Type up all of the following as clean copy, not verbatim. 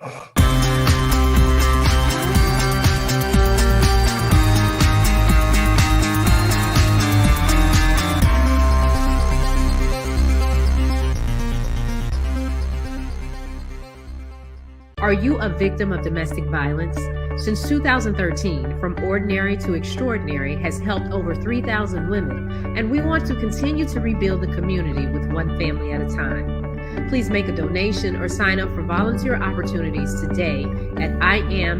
Are you a victim of domestic violence? Since 2013, From Ordinary to Extraordinary has helped over 3,000 women, and we want to continue to rebuild the community with one family at a time. Please make a donation or sign up for volunteer opportunities today at IamFote.org.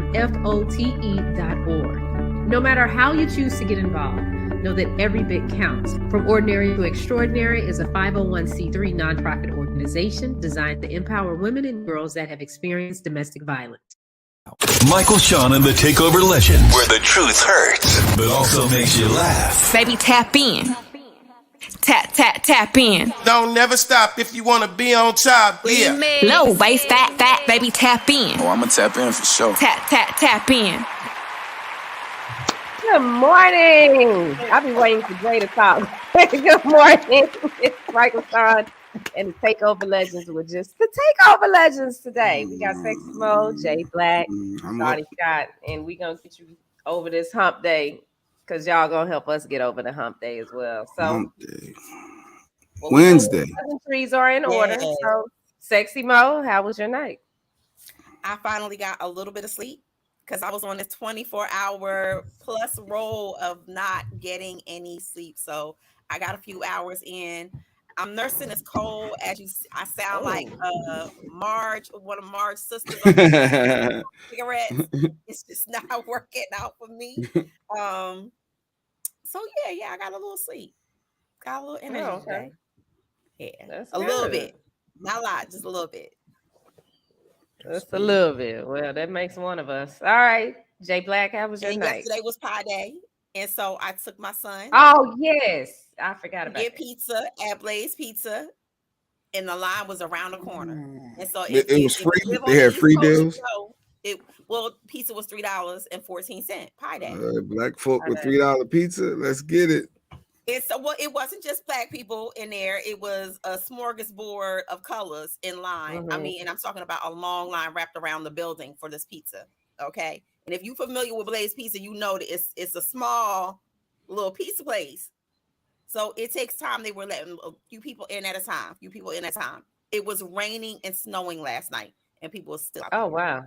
No matter how you choose to get involved, know that every bit counts. From Ordinary to Extraordinary is a 501c3 nonprofit organization designed to empower women and girls that have experienced domestic violence. Michael, Shawn, and the Takeover legend, where the truth hurts, but also makes you laugh. Baby, tap in. Tap in. Don't never stop if you want to be on top. Yeah. Low waist, fat, baby, tap in. Oh, I'm going to tap in for sure. Tap in. Good morning. I'll be waiting for Jay to talk. Good morning. It's Michael, Shawn, and the Takeover Legends with just the Takeover Legends today. We got Sexy Mo, Jay Black, Scotty Scott, and we're going to get you over this hump day because y'all going to help us get over the hump day as well. So hump day. Wednesday. Trees are in order. So, Sexy Mo, how was your night? I finally got a little bit of sleep because I was on this 24-hour plus roll of not getting any sleep. So I got a few hours in. I'm nursing this cold. I sound like Marge, one of Marge's sisters. Cigarettes. It's just not working out for me. So yeah, I got a little sleep. Got a little energy today. Yeah, that's a little bit. Not a lot, just a little bit. Just a little bit. Well, that makes one of us. All right. Jay Black, how was your night? Yesterday was Pie Day. And so I took my son. Oh, yes. I forgot about get pizza at Blaze Pizza. And the line was around the corner. And so it was free. They had free deals. Pizza was $3.14. Pie Day. Black folk with $3 pizza. Let's get it. It wasn't just black people in there. It was a smorgasbord of colors in line. Mm-hmm. I mean, and I'm talking about a long line wrapped around the building for this pizza. Okay. And if you're familiar with Blaze Pizza, you know that it's a small little pizza place. So it takes time. They were letting a few people in at a time. It was raining and snowing last night, and people were still. Oh, wow.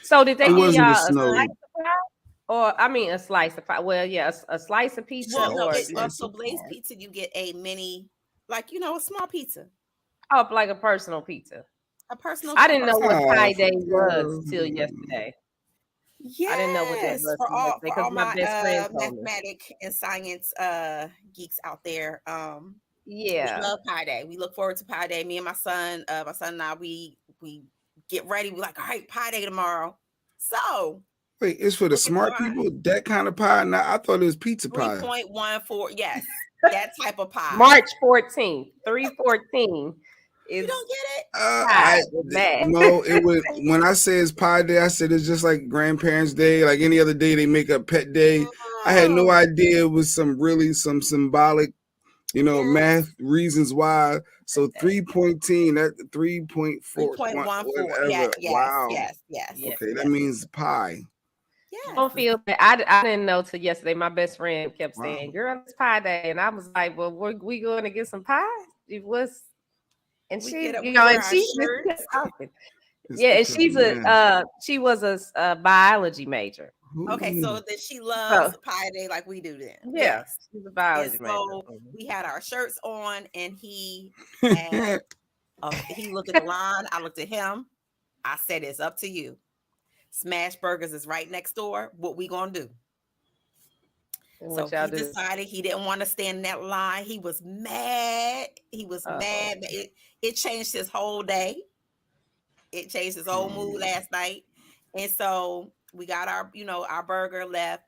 So did they give y'all a slice of pie? Or, I mean, a slice of pie. Well, yeah, a slice of pizza. Well, no, it's also Blaze Pizza. You get a mini, a small pizza. Oh, like a personal pizza. I didn't know what Pie Day was till yesterday. Yeah, I didn't know what that was. For all my mathematics and science geeks out there. We love Pie Day. We look forward to Pie Day. Me and my son and I, we get ready. We're like, all right, Pie Day tomorrow. So wait, it's for the smart people? That kind of pie? Now I thought it was pizza pie. 3.14, yes, that type of pie. March 14th, 3/14. You don't get it? No, it was when I say it's Pie Day, I said it's just like Grandparents' Day, like any other day they make a pet day. I had no idea it was some symbolic, math reasons why. So 3.10, that 3.4, 3.14. Yes, wow. Yes. Okay, that means pie. Yeah. I don't feel that. I didn't know till yesterday. My best friend kept saying, "Girl, it's Pie Day," and I was like, "Well, we going to get some pie?" It was. And she, she was a biology major. Okay, so that she loves Pie Day like we do then. Yes, she's a biology major. So we had our shirts on, and he looked at the line. I looked at him. I said, "It's up to you. Smash Burgers is right next door. What we gonna do?" So he decided he didn't want to stand in that line. He was mad. Mad. It changed his whole day. It changed his whole mood last night. And so we got our burger left.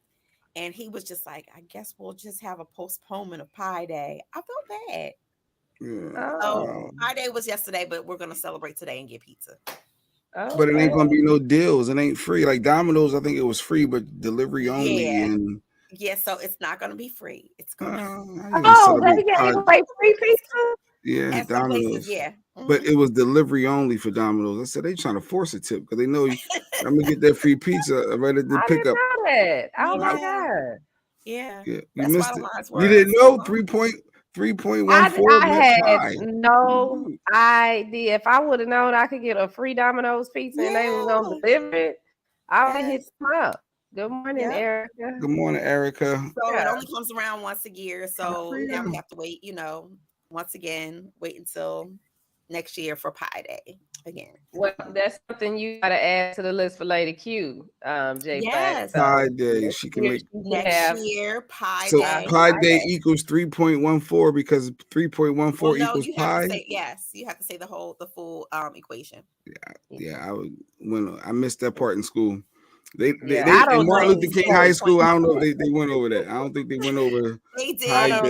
And he was just like, I guess we'll just have a postponement of Pie Day. I felt bad. Yeah. So Pie Day was yesterday, but we're going to celebrate today and get pizza. But it ain't going to be no deals. It ain't free. Like Domino's, I think it was free, but delivery only. Yeah. Yeah, so it's not going to be free. It's going to they gave away free pizza? Yeah, Domino's. Yeah, but it was delivery only for Domino's. I said they trying to force a tip because they know I'm gonna get that free pizza right at the pickup. Know that. Oh my God. Yeah. You That's missed it. why You didn't know 3.14 I meant had pie. no idea. If I would have known I could get a free Domino's pizza and they was gonna deliver it, I would have hit them up. Good morning, Erica. Good morning, Erica. So it only comes around once a year. So now we have to wait, once again, wait until next year for Pie Day again. Well, that's something you gotta add to the list for Lady Q, J. Yes. Pie Day. She can make next year Pie so Day. Pie Day equals 3.14 because 3.14 equals you pie. have to say you have to say the full equation. Yeah. I missed that part in school. They I don't in Martin know. Luther King High School. I don't know if they went over that. I don't think they went over. They did. Pie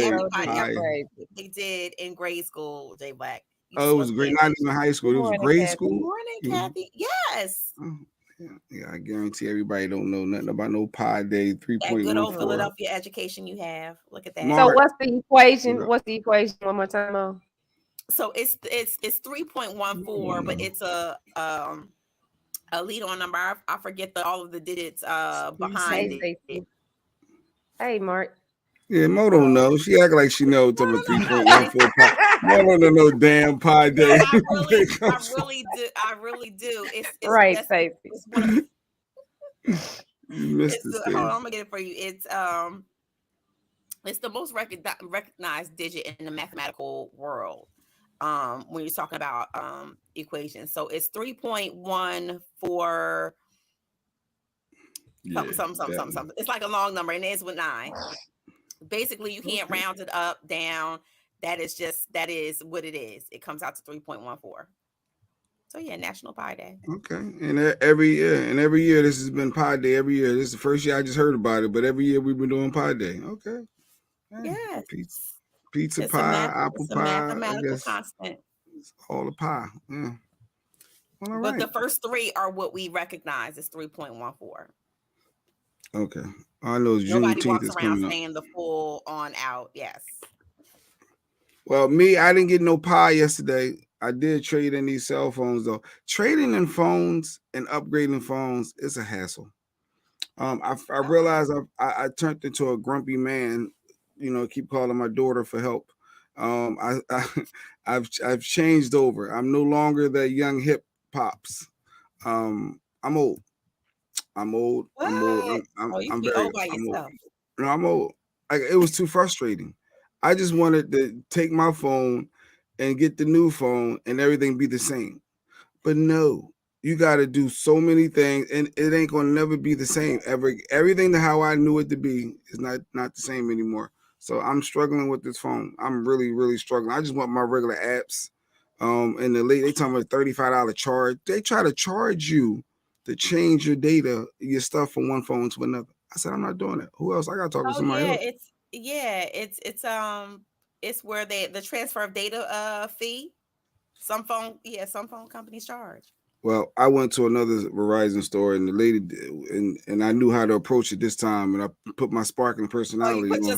Day. They did in grade school. J Black. Oh, it was great. Not even high school. It was grade school. Good morning, Kathy. Yes. Yeah, I guarantee everybody don't know nothing about no Pie Day 3.14. That good old Philadelphia education you have. Look at that. So what's the equation? What's the equation one more time, Mo? So it's 3.14, but it's a lead on number. I forget all of the digits behind it. Hey, Mark. Yeah, Mo don't know. She act like she knows about 3.14 pie. Mo don't know no damn Pie Day. I really do. It's right, Stacey. You missed it. Hold on, I'm gonna get it for you. It's the most recognized digit in the mathematical world. When you're talking about equations, so it's 3.14. Something. It's like a long number, and it ends with 9. Basically, you can't round it up, down. That is what it is. It comes out to 3.14. So yeah, National Pie Day. Okay, and every year this has been Pie Day. Every year, this is the first year I just heard about it, but every year we've been doing Pie Day. Okay. Yeah. Pizza pie, apple pie. Mathematical constant. It's all the pie. Yeah. Well, but the first 3 are what we recognize as 3.14. Okay. I know nobody Juneteenth walks is around coming saying up. the full on out. Yes. Well, I didn't get no pie yesterday. I did trade in these cell phones though. Trading in phones and upgrading phones is a hassle. I realized I turned into a grumpy man. Keep calling my daughter for help. I've changed over. I'm no longer the young hip pops. I'm old. I'm old. What? I'm very old by yourself. No, I'm old. It was too frustrating. I just wanted to take my phone and get the new phone and everything be the same. But no, you got to do so many things, and it ain't gonna never be the same ever. Everything to how I knew it to be is not the same anymore. So I'm struggling with this phone. I'm really, really struggling. I just want my regular apps. And they talking about $35 charge. They try to charge you to change your data, your stuff from one phone to another. I said, I'm not doing it. Who else? I gotta talk to somebody else. It's where the transfer of data fee. Some phone companies charge. Well, I went to another Verizon store, and the lady and I knew how to approach it this time, and I put my sparkling personality you put on.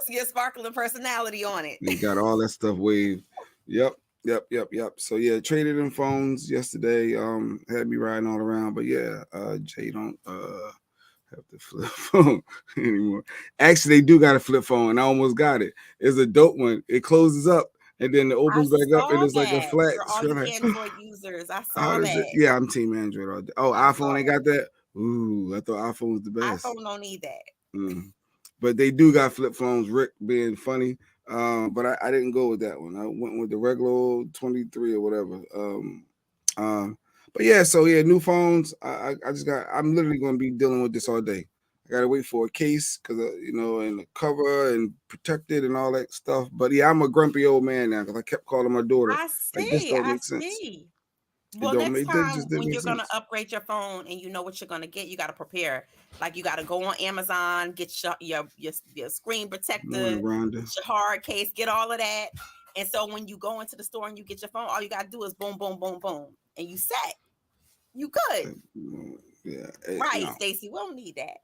your sparkling personality on it. They got all that stuff waived. Yep. So yeah, traded in phones yesterday. Had me riding all around, but yeah, Jay don't have the flip phone anymore. Actually, they do got a flip phone, and I almost got it. It's a dope one. It closes up and then it opens back up, and it's like a flat. For all you Android users, I saw that. Yeah, I'm team Android all day. Oh, iPhone ain't got that. Ooh, I thought iPhone was the best. iPhone don't need that. But they do got flip phones. Rick being funny. But I didn't go with that one. I went with the regular old 23 or whatever. But yeah, new phones. I'm literally going to be dealing with this all day. I got to wait for a case because, and the cover and protected and all that stuff. But yeah, I'm a grumpy old man now because I kept calling my daughter. I see. Like, this don't make sense. Well, next time when you're going to upgrade your phone and you know what you're going to get, you got to prepare. Like you got to go on Amazon, get your screen protector, your hard case, get all of that. And so when you go into the store and you get your phone, all you got to do is boom, boom, boom, boom. And you set. You good. Yeah. Right, Stacey. We don't need that.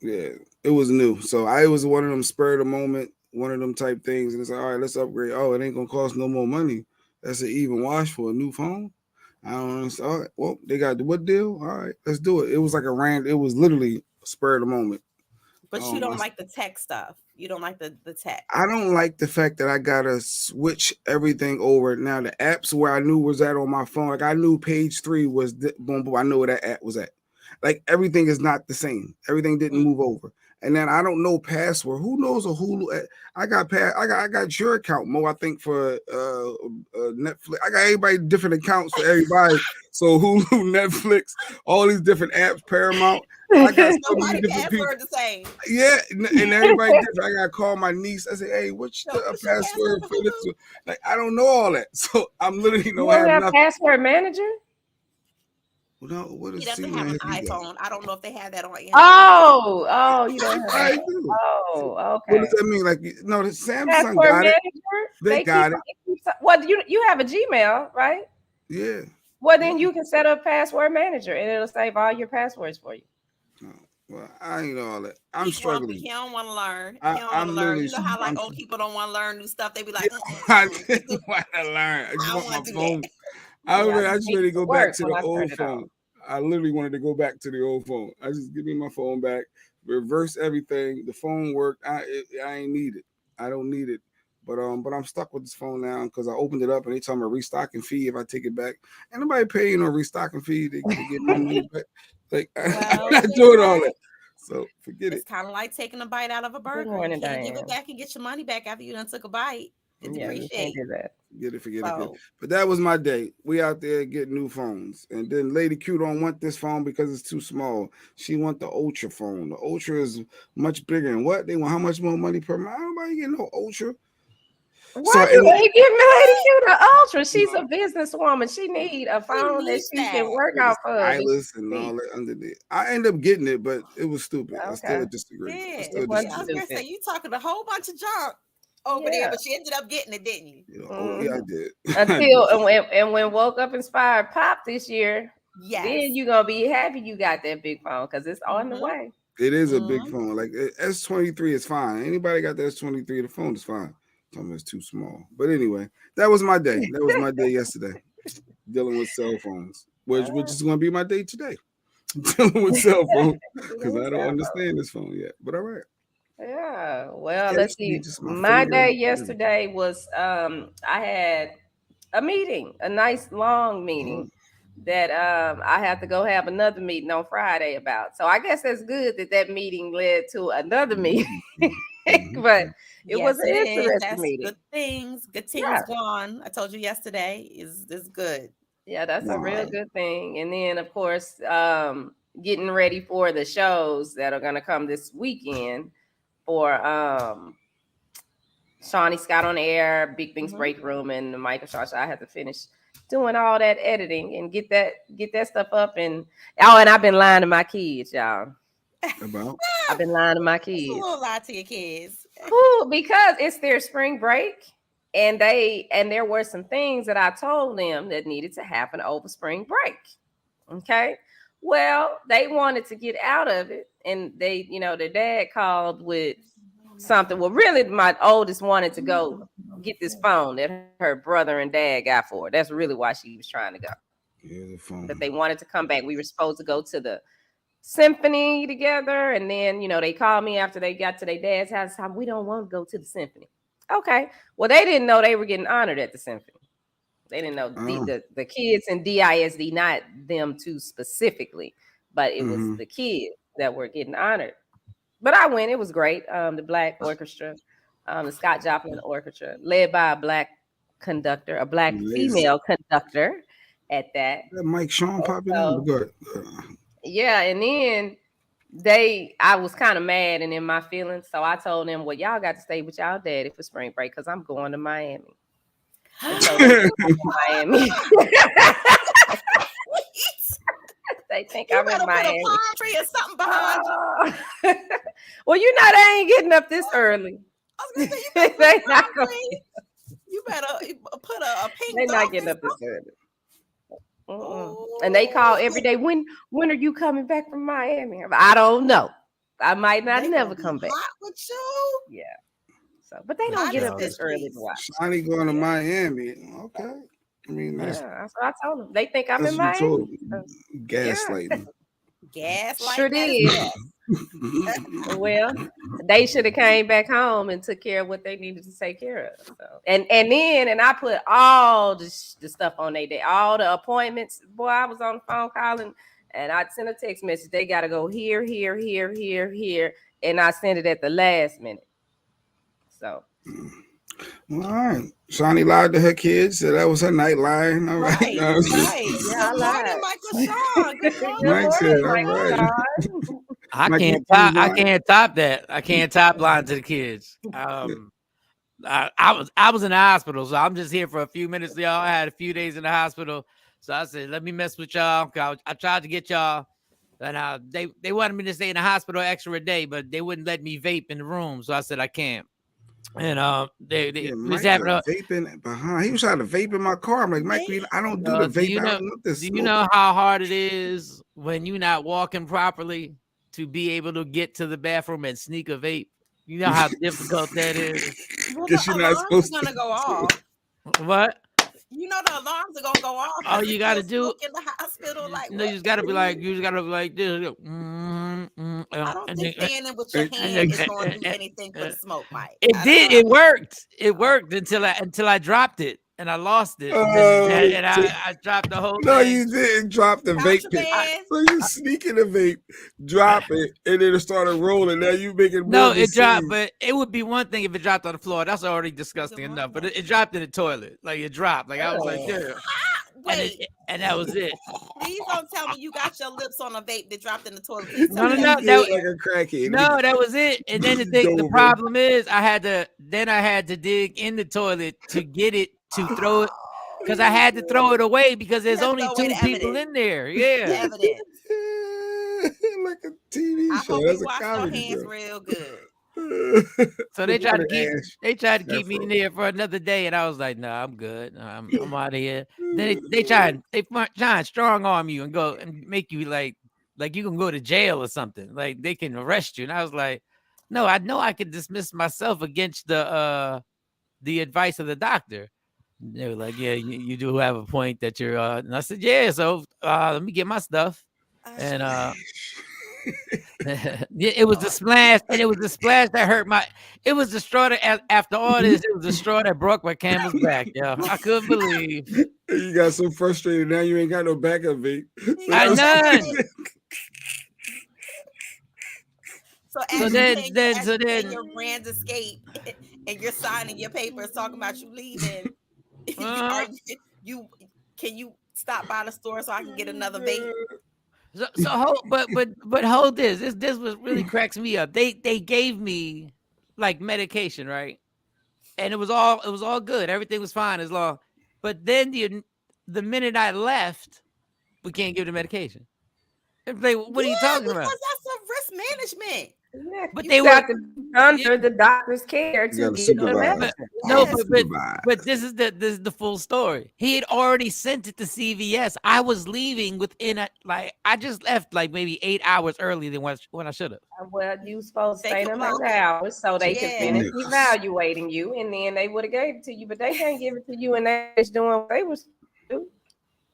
Yeah, it was new. So I was one of them spur of the moment, one of them type things. And it's like, all right, let's upgrade. Oh, it ain't going to cost no more money. That's an even wash for a new phone. I don't understand. All right, well, they got the what deal? All right, let's do it. It was like a random. It was literally spur of the moment. But you don't like the tech stuff. You don't like the tech. I don't like the fact that I gotta switch everything over. Now the apps where I knew was at on my phone, like I knew page 3 was boom, boom. I know where that app was at. Like everything is not the same. Everything didn't move over. And then I don't know password. Who knows a Hulu? I got your account, Mo. I think for Netflix. I got everybody different accounts for everybody. So Hulu, Netflix, all these different apps, Paramount. I got so many different people. The same. Yeah, and everybody different. I gotta call my niece. I say, "Hey, what's the password for this?" Like I don't know all that, so I'm literally don't have nothing. Password manager. No, what is he doesn't have an iPhone. I don't know if they have that on Android. Oh, you don't have that. Oh, okay. What does that mean? Like, no, the Samsung Password got manager? it. They got it. Well, you have a Gmail, right? Yeah. Well, then you can set up password manager, and it'll save all your passwords for you. Oh, well, I ain't know all that. I'm struggling. He don't want to learn. He don't want to learn. You know how like old people don't want to learn new stuff. They be like, I didn't want to learn. I just want my phone. I just ready to go back to the old phone. I literally wanted to go back to the old phone. I just give me my phone back, reverse everything. The phone worked. I ain't need it. I don't need it. But I'm stuck with this phone now because I opened it up and they tell me a restocking fee if I take it back. And nobody paying no restocking fee to get my money back. Like I'm not doing all that. So forget it. It's kind of like taking a bite out of a burger. You can't give it back and get your money back after you done took a bite. You can't do that. Forget it. But that was my day. We out there getting new phones. And then Lady Q don't want this phone because it's too small. She want the Ultra phone. The Ultra is much bigger. And what? They want how much more money per month? Nobody get no Ultra. Why you ain't giving Lady Q the Ultra? She's a businesswoman. She need a phone that she can work off of. Stylus and all that underneath. I ended up getting it, but it was stupid. I still disagree. I was gonna say you talking a whole bunch of junk over there, but you ended up getting it, didn't you? Yeah, I did. Until and when Woke Up Inspired popped this year, then you're gonna be happy you got that big phone because it's on the way. It is a big phone. Like S23 is fine. Anybody got the S23, the phone is fine. It's too small. But anyway, that was my day. That was my day yesterday. Dealing with cell phones, which is going to be my day today. Dealing with cell phones because I don't understand this phone yet. But all right. Yeah. Well, let's see. My day yesterday was I had a meeting, a nice long meeting that I have to go have another meeting on Friday about. So I guess that's good that meeting led to another meeting. But it was an interesting meeting. Good things gone. I told you yesterday is good. Yeah, that's a real good thing. And then of course, getting ready for the shows that are gonna come this weekend for Shawnee Scott on Air, Big Things Break Room, and Michael Shaw. I had to finish doing all that editing and get that stuff up. And I've been lying to my kids, y'all. I've been lying to my kids. A little lie to your kids. Because it's their spring break, and there were some things that I told them that needed to happen over spring break. Okay. Well, they wanted to get out of it, and they, their dad called with something. Well, really, my oldest wanted to go get this phone that her brother and dad got for her. That's really why she was trying to go. The phone. But they wanted to come back. We were supposed to go to the symphony together, and then they called me after they got to their dad's house. We don't want to go to the symphony. Okay. Well, they didn't know they were getting honored at the symphony. They didn't know the kids in DISD, not them two specifically, but it was the kids that were getting honored. But I went. It was great. The Black Orchestra, the Scott Joplin Orchestra, led by a Black conductor, a Black female conductor at that. Mike Shawn popping in. Good. Yeah, and then I was kind of mad and in my feelings, so I told them, well, y'all got to stay with y'all daddy for spring break because I'm going to Miami. So Miami. They think I'm in Miami. Put a palm tree or something behind you. Well, they ain't getting up this early. You better put a pink. They're not getting up this early. And they call every day. When are you coming back from Miami? I don't know. I might not never come back. With you? Yeah. So, but they don't get up this early to watch. Shawnee going to Miami. Okay. I mean, that's what I told them. They think I'm in Miami. Miami. Gaslighting. Gaslighting. Sure did. Well, they should have came back home and took care of what they needed to take care of. So, and I put all the stuff on their day, all the appointments. Boy, I was on the phone calling, and I sent a text message. They got to go here, and I sent it at the last minute. So. Well, all right. Shawnee lied to her kids. So that was her night lying. All right. Right. Yeah, I lied. Michael Shawn. Good morning. Mike said, all right. I can't top that. I can't top lying to the kids. I was in the hospital, so I'm just here for a few minutes, y'all. I had a few days in the hospital, so I said, let me mess with y'all. I tried to get y'all, and they wanted me to stay in the hospital extra a day, but they wouldn't let me vape in the room, so I said I can't. And they was having a vaping behind. He was trying to vape in my car. I'm like, Mike, I don't do the vape. I don't want this. Do you know how hard it is when you're not walking properly to be able to get to the bathroom and sneak a vape? You know how difficult that is. Well, the alarms are gonna go off. What? You know the alarms are gonna go off. All you gotta do in the hospital, like no, you just gotta be like this. I don't think standing with your hand is going to do anything for the smoke, Mike. It did. It worked. It worked until I dropped it and I lost it. And I dropped the whole No, thing. you didn't drop the vape. So you sneaking the vape, drop it, and then it started rolling. Now you making no, it dropped, but it would be one thing if it dropped on the floor. That's already disgusting enough. But it dropped in the toilet. Like it dropped. Like I was like, yeah. Wait, and that was it. Please don't tell me you got your lips on a vape that dropped in the toilet. No, that was it. And then the problem is I had to dig in the toilet to get it to throw it because I had to throw it away because there's only two people in there. Yeah. Evidence. Like a TV I show. hope That's you a wash your comedy hands show. real good. So they tried to keep me in there for another day, and I was like, "No, I'm good. I'm out of here." Then they try and strong arm you and go and make you like you can go to jail or something. Like they can arrest you. And I was like, "No, I know I can dismiss myself against the advice of the doctor." And they were like, "Yeah, you do have a point that you're." And I said, "Yeah, so let me get my stuff." And it was the splash, and it was the splash that hurt my. It was the straw that after all this, it was the straw that broke my camel's back. Yeah, I couldn't believe. You got so frustrated now. You ain't got no backup vape. I none. So then your brands escape, and you're signing your papers talking about you leaving. Can you stop by the store so I can get another vape? But hold this. This was really cracks me up. They gave me like medication, right? And it was all good. Everything was fine as long. But then the minute I left, we can't give the medication. Like, what are you talking about? Because that's a risk management. Yeah, but they were under the doctor's care to get the medicine. No, but this is the full story. He had already sent it to CVS. I was leaving within I just left like maybe 8 hours earlier than when I should have. Well, you supposed to stay them 8 hours so they could finish evaluating you, and then they would have gave it to you. But they can't give it to you, and they're just doing what they was do.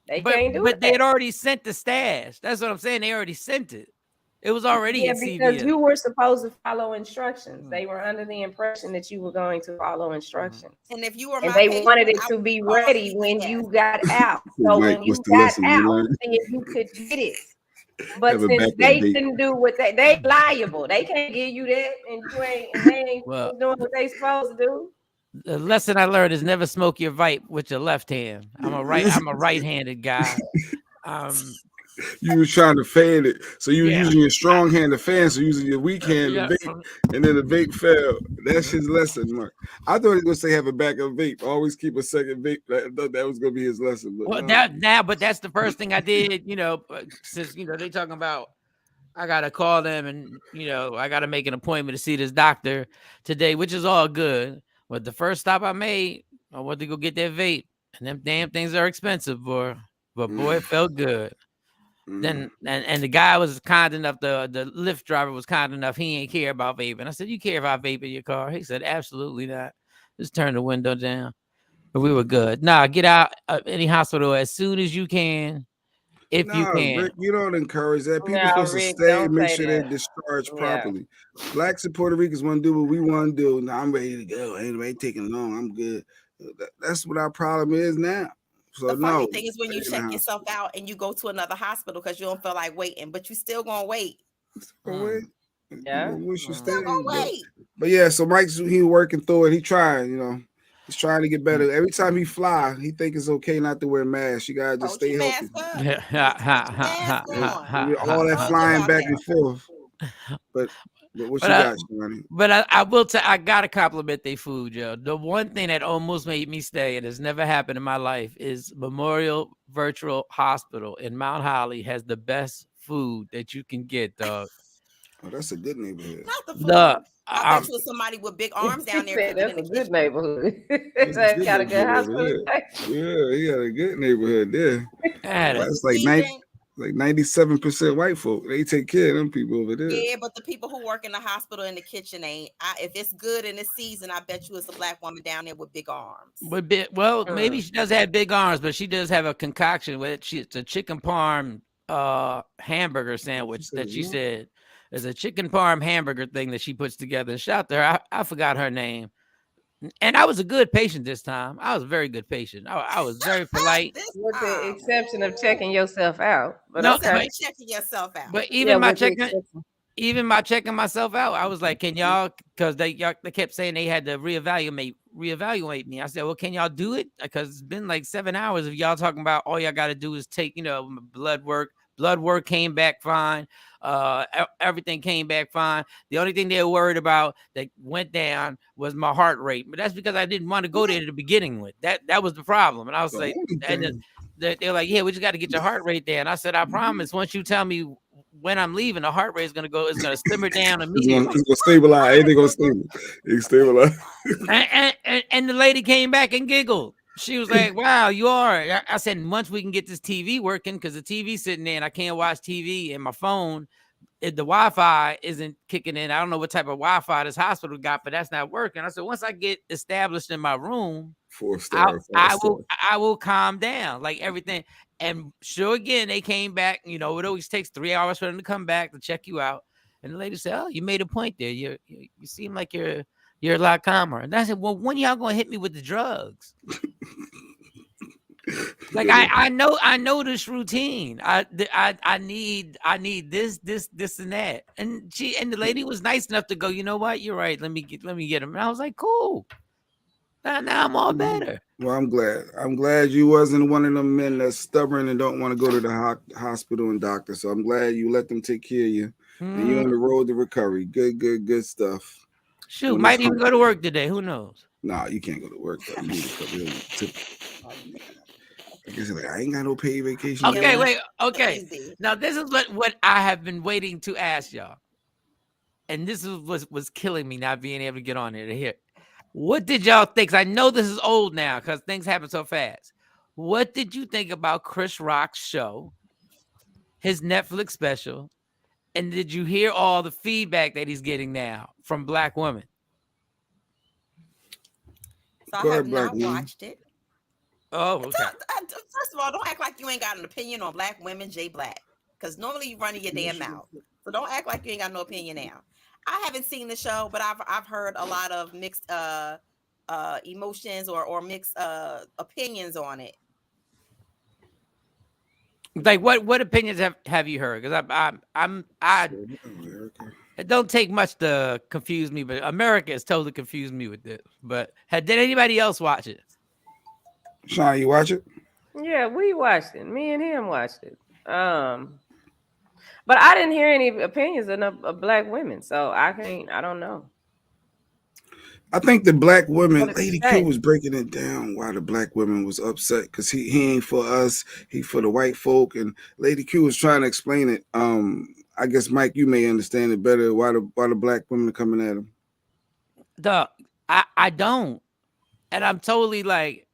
They can't do it. But they had already sent the stash. That's what I'm saying. They already sent it. It was already at CVS. Because you were supposed to follow instructions. They were under the impression that you were going to follow instructions. And if you were, they wanted it to be ready when you got out. So when you got out, then you could get it. But since they didn't do what they liable, they can't give you that, and they ain't doing what they supposed to do. The lesson I learned is never smoke your vape with your left hand. I'm a right-handed guy. You was trying to fan it, so you were using your strong hand to fan, so using your weak hand to vape, and then the vape fell. That's his lesson, Mark. I thought he was gonna say have a backup vape. Always keep a second vape. I thought that was gonna be his lesson. But but that's the first thing I did. Since they talking about, I gotta call them, and I gotta make an appointment to see this doctor today, which is all good. But the first stop I made, I went to go get that vape, and them damn things are expensive, boy. But boy, it felt good. Then and the guy was kind enough, the Lyft driver was kind enough. He ain't care about vaping. I said, "You care if I vape in your car?" He said, "Absolutely not. Just turn the window down." But we were good. Nah, get out of any hospital as soon as you can, if you can. Rick, you don't encourage that. People No, supposed to Rick, stay, don't make say sure they're that. discharged Yeah. properly. Blacks and Puerto Ricans want to do what we want to do. Now I'm ready to go. Ain't taking long. I'm good. That's what our problem is now. So the funny thing is when you check yourself out and you go to another hospital because you don't feel like waiting, but you still gonna wait. Yeah. Still gonna wait. But yeah, so Mike's he working through it. He trying, he's trying to get better. Every time he fly, he think it's okay not to wear a mask. You gotta just stay healthy. All that flying back and forth. But what you got, Shani? But I will tell, I gotta compliment their food, yo. The one thing that almost made me stay, and it's never happened in my life, is Memorial Virtual Hospital in Mount Holly has the best food that you can get, dog. Oh, that's a good neighborhood. Not the food. I bet you was somebody with big arms down there. That's a good neighborhood. That's got a good hospital. Yeah, he got a good neighborhood there. That's like 97% white folk. They take care of them people over there. Yeah, but the people who work in the hospital in the kitchen ain't. If it's good in this season, I bet you it's a black woman down there with big arms. Maybe she does have big arms, but she does have a concoction with it. It's a chicken parm hamburger sandwich that she said. There's a chicken parm hamburger thing that she puts together. Shout out to her. I forgot her name. And I was a good patient this time. I was a very good patient. I was very polite. With the exception of checking yourself out. But checking yourself out. But even my checking myself out, I was like, can y'all, because they kept saying they had to reevaluate me. I said, well, can y'all do it? Because it's been like 7 hours of y'all talking about all y'all got to do is take, blood work. Blood work came back fine. Everything came back fine. The only thing they were worried about that went down was my heart rate. But that's because I didn't want to go there to the beginning with. That was the problem. And I was like, they're like, yeah, we just got to get your heart rate down. I said, I promise. Once you tell me when I'm leaving, the heart rate is going to simmer down immediately. It's going to stabilize. Anything going to stabilize. It's stabilize. And the lady came back and giggled. She was like, wow, you are. I said, once we can get this TV working, because the TV's sitting there and I can't watch TV and my phone, the Wi-Fi isn't kicking in. I don't know what type of Wi-Fi this hospital got, but that's not working. I said, once I get established in my room, 4-star, I will calm down, like everything. And sure, again, they came back. It always takes 3 hours for them to come back to check you out. And the lady said, oh, you made a point there. You seem like you're a lot calmer. And I said, well, when y'all gonna hit me with the drugs? Like I know this routine. I need this and that. And the lady was nice enough to go, you know what? You're right. Let me get him. And I was like, cool. Now I'm all better. Well, I'm glad. I'm glad you wasn't one of them men that's stubborn and don't want to go to the hospital and doctor. So I'm glad you let them take care of you. And you're on the road to recovery. Good stuff. Shoot, might even go to work today. Who knows? Nah, you can't go to work though. You need to I guess I ain't got no paid vacation. Okay, wait. Okay. Now this is what I have been waiting to ask y'all. And this was killing me not being able to get on here to hear. What did y'all think? 'Cause I know this is old now because things happen so fast. What did you think about Chris Rock's show, his Netflix special? And did you hear all the feedback that he's getting now from black women? So I have not watched it. Oh, okay. First of all, don't act like you ain't got an opinion on black women, Jay Black. Because normally you running your damn mouth. So don't act like you ain't got no opinion now. I haven't seen the show, but I've heard a lot of mixed emotions or mixed opinions on it. Like what opinions have you heard? Because it don't take much to confuse me, but America has totally confused me with this. But did anybody else watch it? Shawn, you watch it? Yeah, we watched it. Me and him watched it. But I didn't hear any opinions of black women, so I don't know. I think the black women, Lady Q was breaking it down why the black women was upset because he ain't for us, he for the white folk, and Lady Q was trying to explain it. I guess Mike, you may understand it better why the black women are coming at him. I don't, and I'm totally like,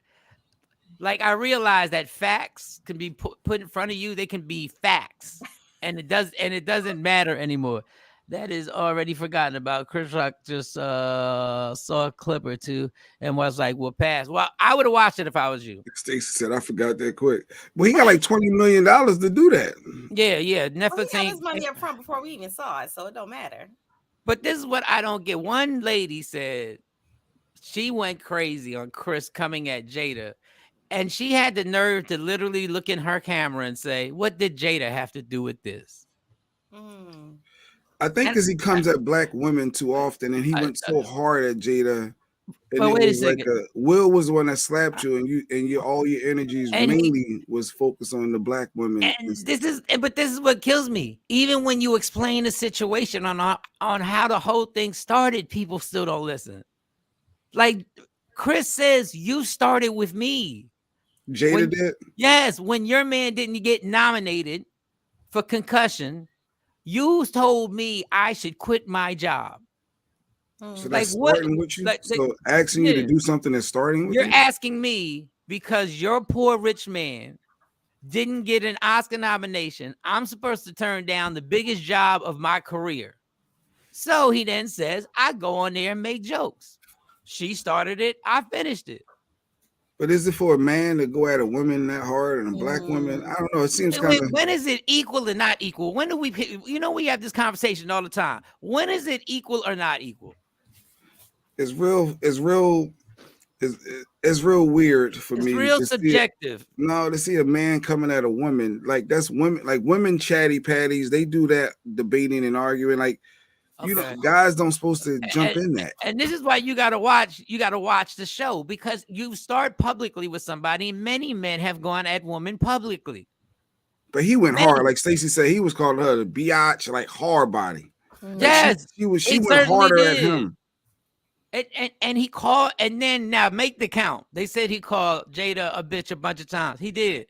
Like I realize that facts can be put in front of you. They can be facts, and it doesn't matter anymore. That is already forgotten about. Chris Rock just saw a clip or two and was like, "We'll pass." Well, I would have watched it if I was you. Stacey said, "I forgot that quick." Well, he got like $20 million to do that. Yeah. Netflix got his money up front before we even saw it, so it don't matter. But this is what I don't get. One lady said she went crazy on Chris coming at Jada, and she had the nerve to literally look in her camera and say, "What did Jada have to do with this?" I think because he comes at black women too often, and he went so hard at Jada. And but it wait was a second. like Will was the one that slapped you, and all your energies mainly was focused on the black women. And this is what kills me. Even when you explain the situation on how the whole thing started, people still don't listen. Like Chris says, you started with me. Jada did? Yes, when your man didn't get nominated for concussion, you told me I should quit my job. So that's starting with you? So asking you to do something that's starting with you? You're asking me because your poor rich man didn't get an Oscar nomination. I'm supposed to turn down the biggest job of my career. So he then says, I go on there and make jokes. She started it. I finished it. But is it for a man to go at a woman that hard and a black woman? I don't know. It seems kind of. When is it equal and not equal? When do we, we have this conversation all the time. When is it equal or not equal? It's real weird for me. It's real subjective. To see a man coming at a woman, like that's women, like women chatty patties. They do that debating and arguing. Like, guys don't supposed to jump in that. And this is why you gotta watch the show, because you start publicly with somebody. Many men have gone at women publicly. But he went hard. Like Stacey said, he was calling her the biatch, like hard body. Yes, like she went harder at him. And he called, and then now make the count. They said he called Jada a bitch a bunch of times. He did.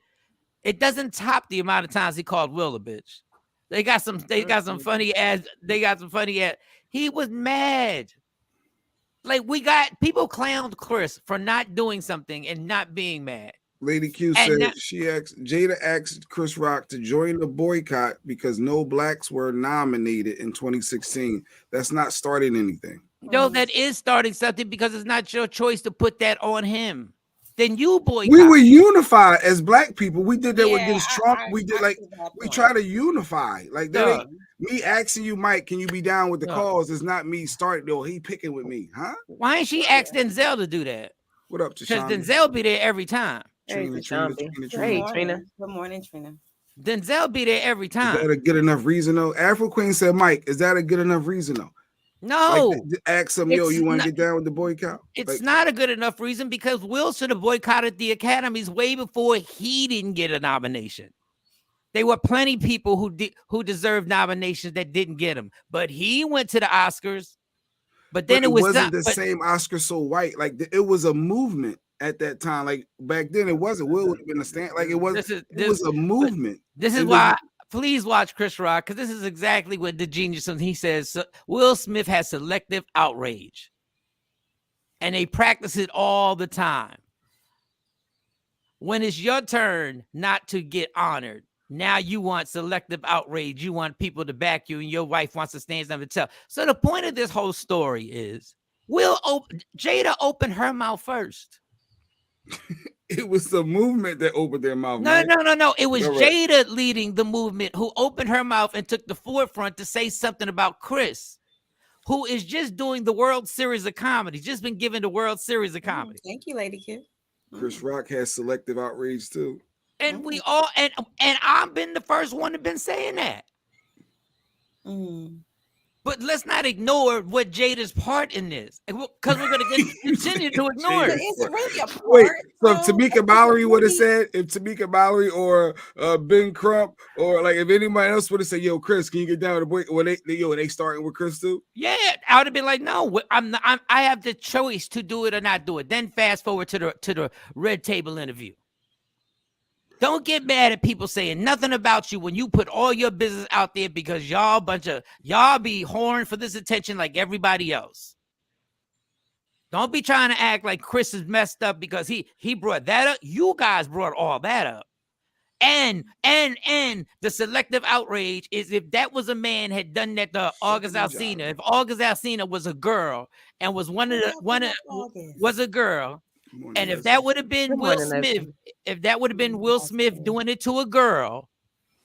It doesn't top the amount of times he called Will a bitch. They got some funny ads. He was mad. Like people clowned Chris for not doing something and not being mad. Lady Q said Jada asked Chris Rock to join the boycott because no blacks were nominated in 2016. That's not starting anything. No, that is starting something, because it's not your choice to put that on him. Then you boycott. We were unified as black people. We did that against Trump. We try to unify. Like that ain't me asking you, Mike, can you be down with the cause? It's not me starting though. He picking with me, huh? Why ain't she asked Denzel to do that? What up, Because Denzel be there every time. Trina. Good morning, Trina. Denzel be there every time. Is that a good enough reason though? Afro Queen said, Mike, is that a good enough reason though? No. Like, ask him, you want to get down with the boycott? It's not a good enough reason, because Will should have boycotted the Academies way before he didn't get a nomination. There were plenty of people who deserved nominations that didn't get them, but he went to the Oscars. But then it wasn't the same Oscar so white. Like it was a movement at that time. Like back then, it wasn't. Will would have been a stand. Like it was. It was a movement. This is why. Please watch Chris Rock, because this is exactly what the genius is. He says Will Smith has selective outrage, and they practice it all the time. When it's your turn not to get honored, now you want selective outrage. You want people to back you, and your wife wants to stand up and tell. So the point of this whole story is Jada opened her mouth first. It was the movement that opened their mouth. No. It was Jada leading the movement, who opened her mouth and took the forefront to say something about Chris, who is just doing the World Series of Comedy, just been given the World Series of Comedy. Thank you, Lady Q. Chris Rock has selective outrage too. And we all, and I've been the first one to been saying that. But let's not ignore what Jada's part in this, because we're going to continue to ignore it. It's really a part. Wait, so if Tamika Mallory would have said, if Tamika Mallory or Ben Crump, or like if anybody else would have said, "Yo, Chris, can you get down with the boy?" When they starting with Chris too? Yeah, I would have been like, "No, I have the choice to do it or not do it." Then fast forward to the Red Table interview. Don't get mad at people saying nothing about you when you put all your business out there, because y'all be horned for this attention like everybody else. Don't be trying to act like Chris is messed up because he brought that up. You guys brought all that up. And the selective outrage is if that was a man had done that to August Alsina, if August Alsina was a girl and was was a girl, and if that would have been Will Smith, if that would have been Will Smith doing it to a girl,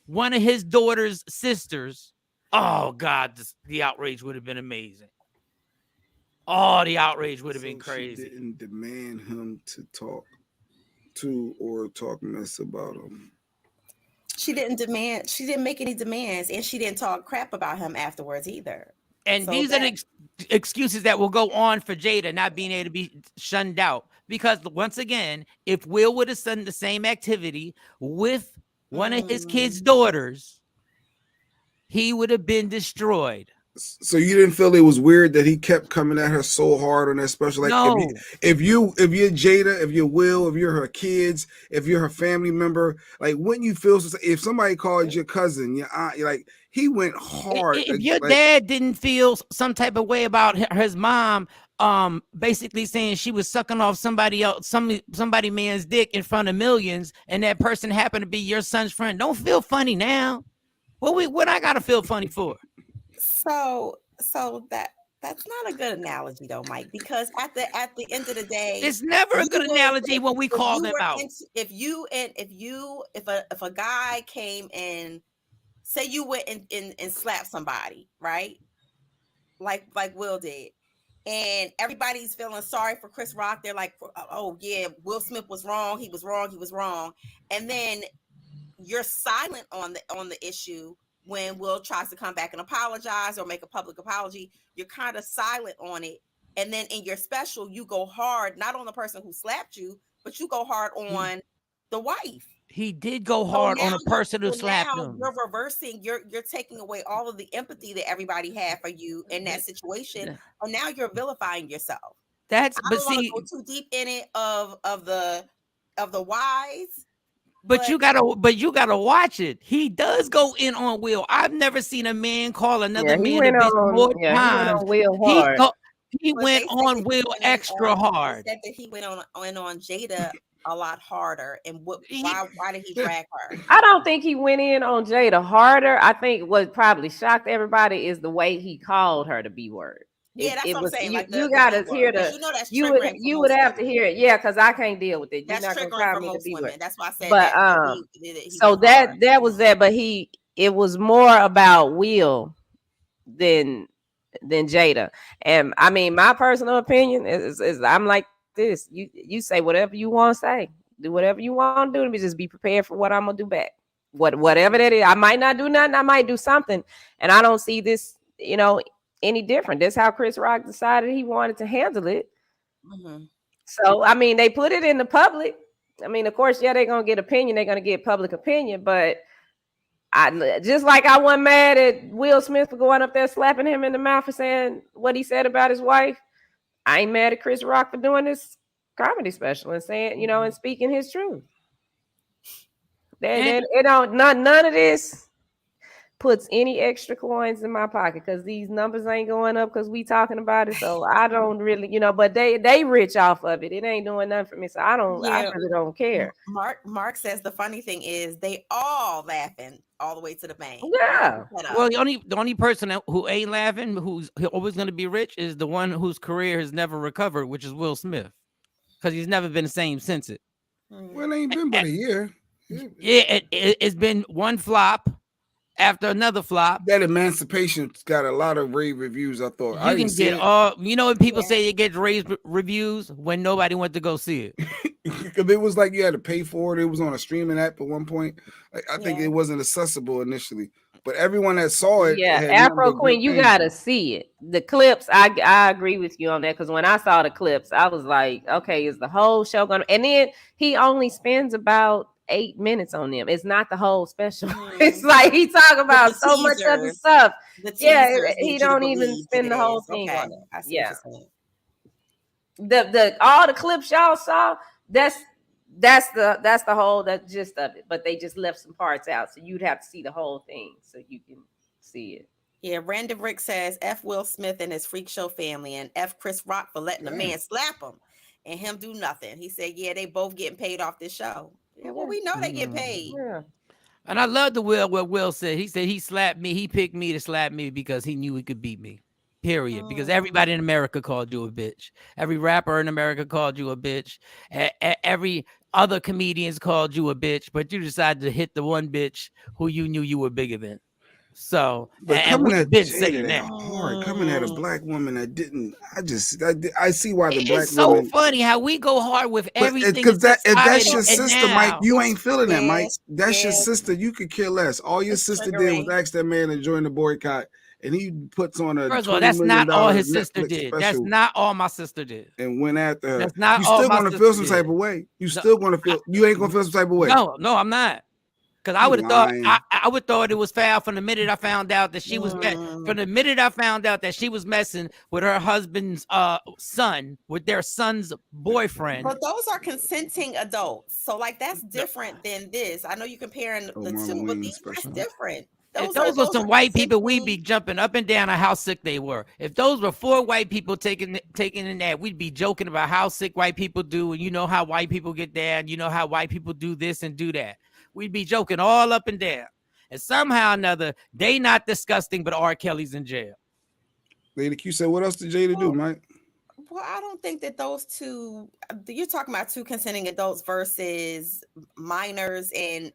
one of his daughter's sisters, oh God, the outrage would have been amazing. Oh, the outrage would have been crazy. She didn't demand him to talk to or talk mess about him. She didn't make any demands, and she didn't talk crap about him afterwards either. And so these are the excuses that will go on for Jada not being able to be shunned out. Because once again, if Will would have done the same activity with one of his kids' daughters, he would have been destroyed. So you didn't feel it was weird that he kept coming at her so hard on that special? Like, no. if you're Jada, if you're Will, if you're her kids, if you're her family member, like, wouldn't you feel if somebody called your cousin, your aunt, like, he went hard. If your dad didn't feel some type of way about his mom, basically saying she was sucking off somebody else, somebody man's dick in front of millions, and that person happened to be your son's friend, don't feel funny now. What I gotta feel funny for? So that's not a good analogy though, Mike, because at the end of the day, it's never a good analogy when we call them out. If a guy came and say you went and slapped somebody, right? Like Will did, and everybody's feeling sorry for Chris Rock. They're like, oh yeah, Will Smith was wrong. He was wrong. And then you're silent on the issue. When Will tries to come back and apologize or make a public apology, you're kind of silent on it. And then in your special, you go hard, not on the person who slapped you, but you go hard on the wife. He did go hard on a person who slapped him. You're reversing, you're taking away all of the empathy that everybody had for you in that situation. And now you're vilifying yourself. I don't want to go too deep in it of the whys. But you gotta watch it. He does go in on Will. I've never seen a man call another man a bitch more times. He went on Will extra hard. Said that he went on Jada a lot harder. And why did he drag her? I don't think he went in on Jada harder. I think what probably shocked everybody is the way he called her the B word. Yeah, that's what I'm saying. You gotta hear you would have to hear it. Yeah, because I can't deal with it. You're not gonna call me the B word. That's why I said. But so that was that. But it was more about Will than Jada. And I mean, my personal opinion is I'm like this. You say whatever you want to say. Do whatever you want to do. Let just be prepared for what I'm gonna do back. Whatever that is. I might not do nothing. I might do something. And I don't see this, any different. That's how Chris Rock decided he wanted to handle it. So I mean, they put it in the public. I mean, of course, they're gonna get opinion. They're gonna get public opinion. But I just like I wasn't mad at Will Smith for going up there slapping him in the mouth for saying what he said about his wife. I ain't mad at Chris Rock for doing this comedy special and saying, and speaking his truth. None of this puts any extra coins in my pocket because these numbers ain't going up because we talking about it. So I don't really, but they rich off of it. It ain't doing nothing for me. So I really don't care. Mark says the funny thing is they all laughing all the way to the bank. Yeah. Well, the only person who ain't laughing, who's always going to be rich, is the one whose career has never recovered, which is Will Smith, because he's never been the same since it. Well, it ain't been but a year. Yeah, it's been one flop after another flop. That Emancipation's got a lot of rave reviews. I thought you can get when people say it gets rave reviews when nobody went to go see it. Because it was like you had to pay for it. It was on a streaming app at one point. Like I think it wasn't accessible initially, but everyone that saw it, Afro Queen, you gotta see it. The clips, I agree with you on that because when I saw the clips, I was like, okay, is the whole show gonna? And then he only spends about 8 minutes on them. It's not the whole special. It's like he talk about so much other stuff. He don't even spend the whole thing on it. Yeah. The all the clips y'all saw, that's the whole gist of it. But they just left some parts out, so you'd have to see the whole thing so you can see it. Yeah, Random Rick says F Will Smith and his freak show family, and F Chris Rock for letting a man slap him and him do nothing. He said, yeah, they both getting paid off this show. Yeah, well, we know they get paid. Yeah. And I love what Will said. He said he slapped me. He picked me to slap me because he knew he could beat me. Period. Because everybody in America called you a bitch. Every rapper in America called you a bitch. Every other comedians called you a bitch. But you decided to hit the one bitch who you knew you were bigger than. So, but and we've been saying that. Hard coming at a black woman that didn't. I see why the black It's so woman. funny how we go hard with everything. Because if that's your sister, now, Mike, you ain't feeling that, Mike. That's your sister. You could care less. All your sister did was ask that man to join the boycott, and he puts on a first of all, that's not all his sister Netflix did. special That's not all my sister did. And went after her. That's not you all still my gonna sister feel some did. type of way. You still gonna feel. You ain't gonna feel some type of way. No, I'm not. Because I would have thought I would thought it was foul from the minute I found out that she was from the minute I found out that she was messing with her husband's son, with their son's boyfriend. But those are consenting adults, so like that's different than this. I know you're comparing the two, but that's different. If those were some white people, we'd be jumping up and down on how sick they were. If those were 4 white people taking in that, we'd be joking about how sick white people do, and you know how white people get down, you know how white people do this and do that. We'd be joking all up and down. And somehow or another, they not disgusting, but R. Kelly's in jail. Lady Q said, what else did Jada do, Mike? Well, I don't think that those two, you're talking about 2 consenting adults versus minors and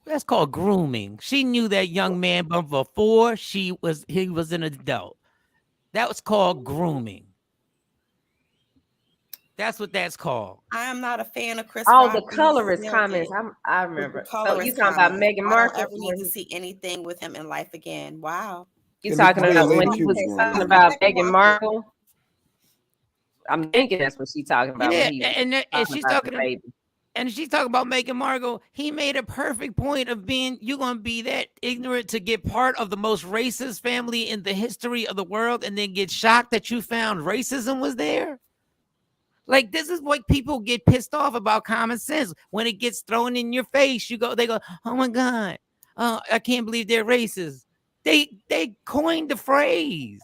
that's called grooming. She knew that young man before he was an adult. That was called grooming. That's what that's called. I am not a fan of Chris. All the colorist comments. I remember. So you talking about Meghan Markle? I don't ever need to see anything with him in life again. Wow. You talking about when he was talking about Meghan Markle? I'm thinking that's what she's talking about. Yeah, and she's talking about baby. And she's talking about Meghan Markle. He made a perfect point of being, you're going to be that ignorant to get part of the most racist family in the history of the world and then get shocked that you found racism was there. Like, this is what people get pissed off about common sense. When it gets thrown in your face, they go, oh my God, I can't believe they're racist. They coined the phrase.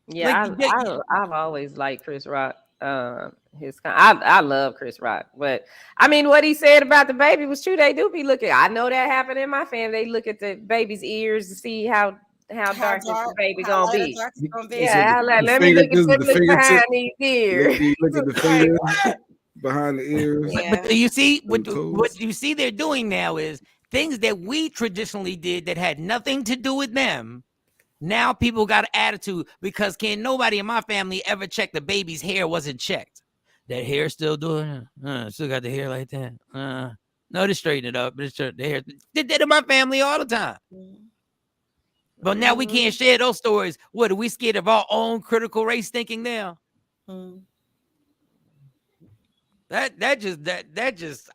Yeah, like, I've always liked Chris Rock. I love Chris Rock, but I mean, what he said about the baby was true. They do be looking. I know that happened in my family. They look at the baby's ears to see how dark is the baby gonna be. Yeah, let me look at behind these ears. Look at the fingers behind the ears. Yeah. But you see, what you see they're doing now is things that we traditionally did that had nothing to do with them. Now people got an attitude because can't nobody in my family ever check the baby's hair wasn't checked. That hair still doing it? Still got the hair like that? No, they straighten it up. The hair. They did in my family all the time. But now we can't share those stories. What, are we scared of our own critical race thinking now? That just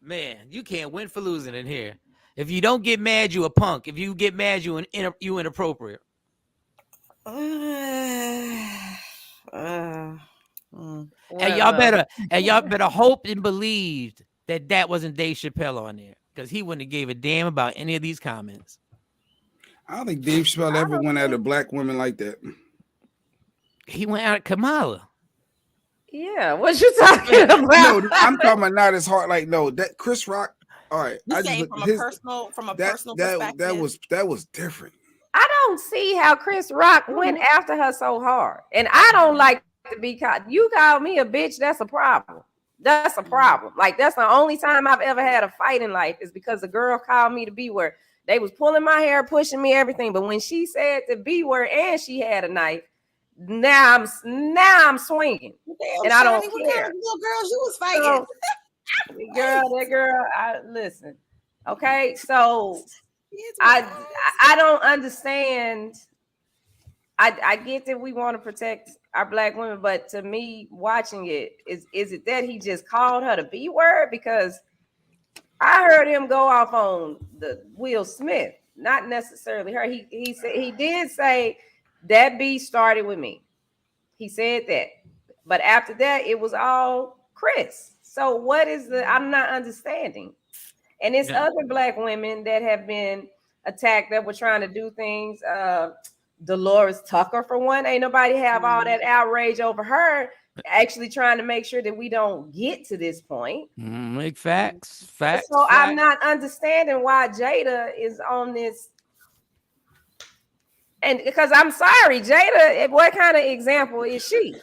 man, you can't win for losing in here. If you don't get mad, you a punk. If you get mad, you inappropriate. And y'all better hope and believed that wasn't Dave Chappelle on there, because he wouldn't have gave a damn about any of these comments. I don't think Dave Chappelle ever went at a black woman like that. He went out at Kamala. Yeah, what you talking about? No, I'm talking about not as hard. Like, no, that Chris Rock. All right, you're saying from a personal perspective. That was different. I don't see how Chris Rock went after her so hard, and I don't like to be called. You call me a bitch, that's a problem. That's a problem. Like, that's the only time I've ever had a fight in life is because a girl called me the B word. They was pulling my hair, pushing me, everything. But when she said the B word and she had a knife, now I'm swinging, and I don't care. What kind of little girls you was fighting? That girl. Listen. Okay, so I don't understand. I get that we want to protect our black women, but to me, watching it, is it that he just called her the B word? Because I heard him go off on the Will Smith, not necessarily her. He said he did say that B started with me. He said that, but after that, it was all Chris. So what is I'm not understanding. And it's other black women that have been attack that were trying to do things. Dolores Tucker, for one, ain't nobody have all that outrage over her. Actually, trying to make sure that we don't get to this point. Make facts. So I'm not understanding why Jada is on this. And because I'm sorry, Jada, what kind of example is she?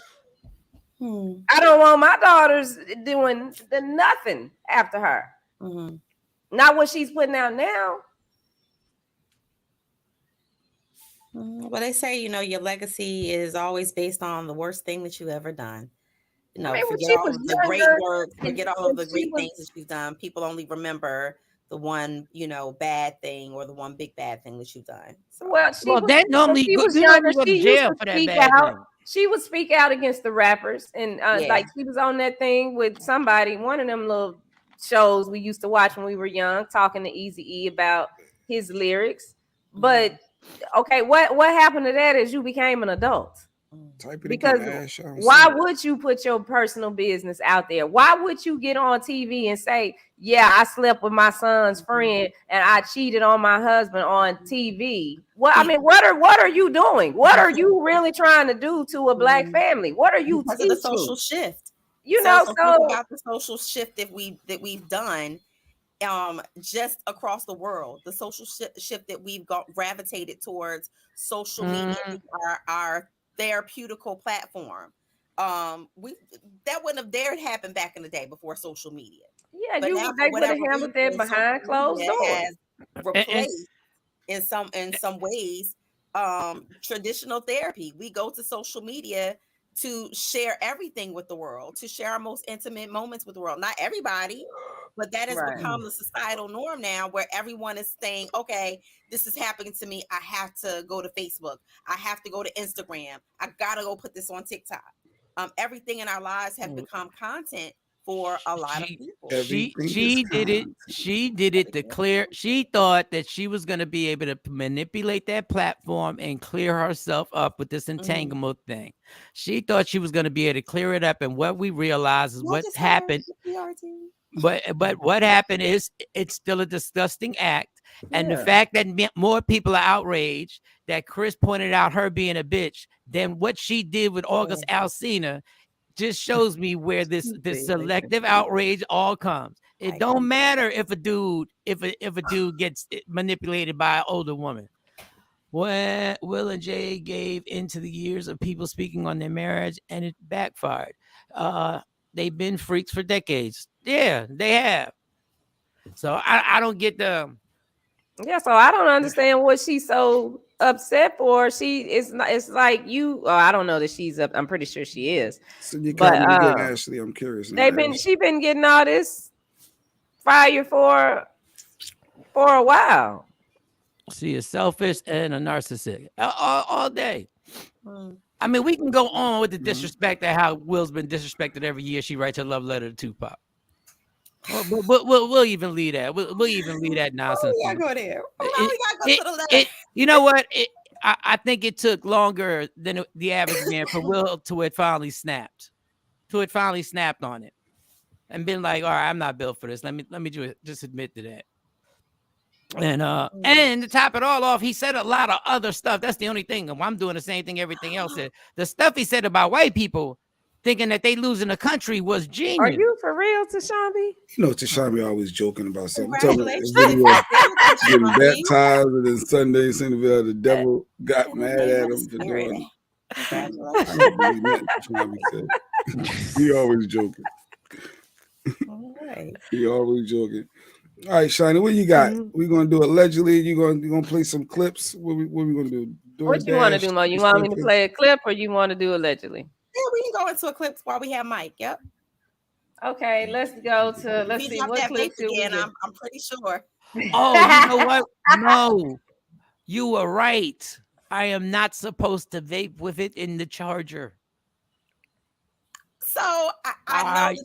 I don't want my daughters doing nothing after her. Not what she's putting out now. Well, they say, your legacy is always based on the worst thing that you've ever done. Forget all of the great work, forget all of the great things that you've done. People only remember the one, bad thing or the one big bad thing that you've done. So, that normally she was younger. She used to speak out. She would speak out against the rappers, and like she was on that thing with somebody, one of them little shows we used to watch when we were young, talking to Eazy-E about his lyrics. But okay, what happened to that is you became an adult. Because why would you put your personal business out there? Why would you get on TV and say, yeah, I slept with my son's friend and I cheated on my husband on TV? Well, I mean, what are you doing? What are you really trying to do to a black family? What are you teaching? The social shift. So about the social shift that we've done just across the world, the social shift that we've gravitated towards social media, our therapeutical platform. That wouldn't have dared happen back in the day before social media. Yeah, they would have handled that behind closed doors. Replaced in some ways traditional therapy. We go to social media to share everything with the world, to share our most intimate moments with the world. Not everybody, but that has become the societal norm now, where everyone is saying, okay, this is happening to me. I have to go to Facebook. I have to go to Instagram. I gotta go put this on TikTok. Everything in our lives have become content for a lot of people. She did it to clear. She thought that she was going to be able to manipulate that platform and clear herself up with this entanglement thing. She thought she was going to be able to clear it up, and what we realize is what happened. But what happened is it's still a disgusting act, and the fact that more people are outraged that Chris pointed out her being a bitch than what she did with August Alsina just shows me where this selective outrage all comes. It don't matter if a dude gets manipulated by an older woman. When Will and Jay gave into the years of people speaking on their marriage, and it backfired. They've been freaks for decades. Yeah, they have. So I don't get the. Yeah, so I don't understand what she's so upset for. It's like you. Oh, I don't know that she's up. I'm pretty sure she is. So you can't get Ashley. I'm curious. She been getting all this fire for a while. She is selfish and a narcissist all day. I mean, we can go on with the disrespect at how Will's been disrespected every year. She writes her love letter to Tupac. We'll even leave that. We'll even leave that nonsense. We gotta go there. We gotta go to the letter. You know what? I think it took longer than the average man for Will to it finally snapped. To it finally snapped on it, and been like, "All right, I'm not built for this. Let me just admit to that." And to top it all off, he said a lot of other stuff. That's the only thing. I'm doing the same thing everything else said. The stuff he said about white people thinking that they losing the country was genius. Are you for real, Tashambi? You know, Tashambi always joking about something. Getting baptized, and then Sunday, the devil got mad at him for doing it. He always joking. All right. He always joking. All right, Shiny, what you got? We gonna do allegedly. You gonna play some clips? What we gonna do? What you want to do, Mo? You want me to play a clip, or you want to do allegedly? Yeah, we can go into a clip while we have Mike. Yep. Okay, let's go to. Let's see what clip again. I'm pretty sure. Oh, you know what? No, you were right. I am not supposed to vape with it in the charger. So I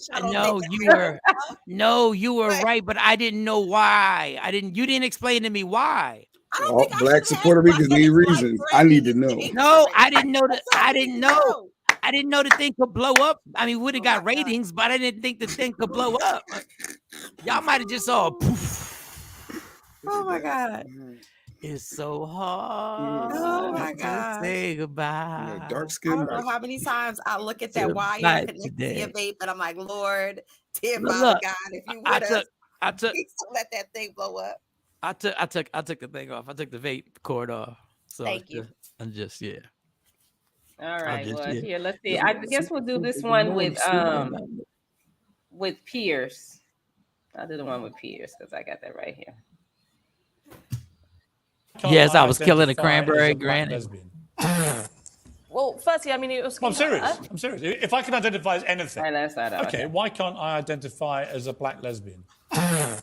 know you were right, but I didn't know why. You didn't explain to me why. All blacks and Puerto Ricans need reasons. I need to know. No, I didn't know that. I didn't know. I didn't know the thing could blow up. I mean, we would have got ratings, but I didn't think the thing could blow up. Y'all might have just saw poof. Oh my God. It's so hard to say goodbye. Dark I skin. don't know how many times I look at that wire connected to your vape, and I'm like, Lord, dear Father God, if you would have, please don't let that thing blow up. I took the thing off. I took the vape cord off. So Thank you. I'm just All right. just, Well, here, let's see. I guess we'll do this one with Pierce. I'll do the one with Pierce because I got that right here. Yes, I was killing a cranberry granny. Well, firstly, I mean, it was. I'm serious. If I can identify as anything, okay. Why can't I identify as a black lesbian? Well,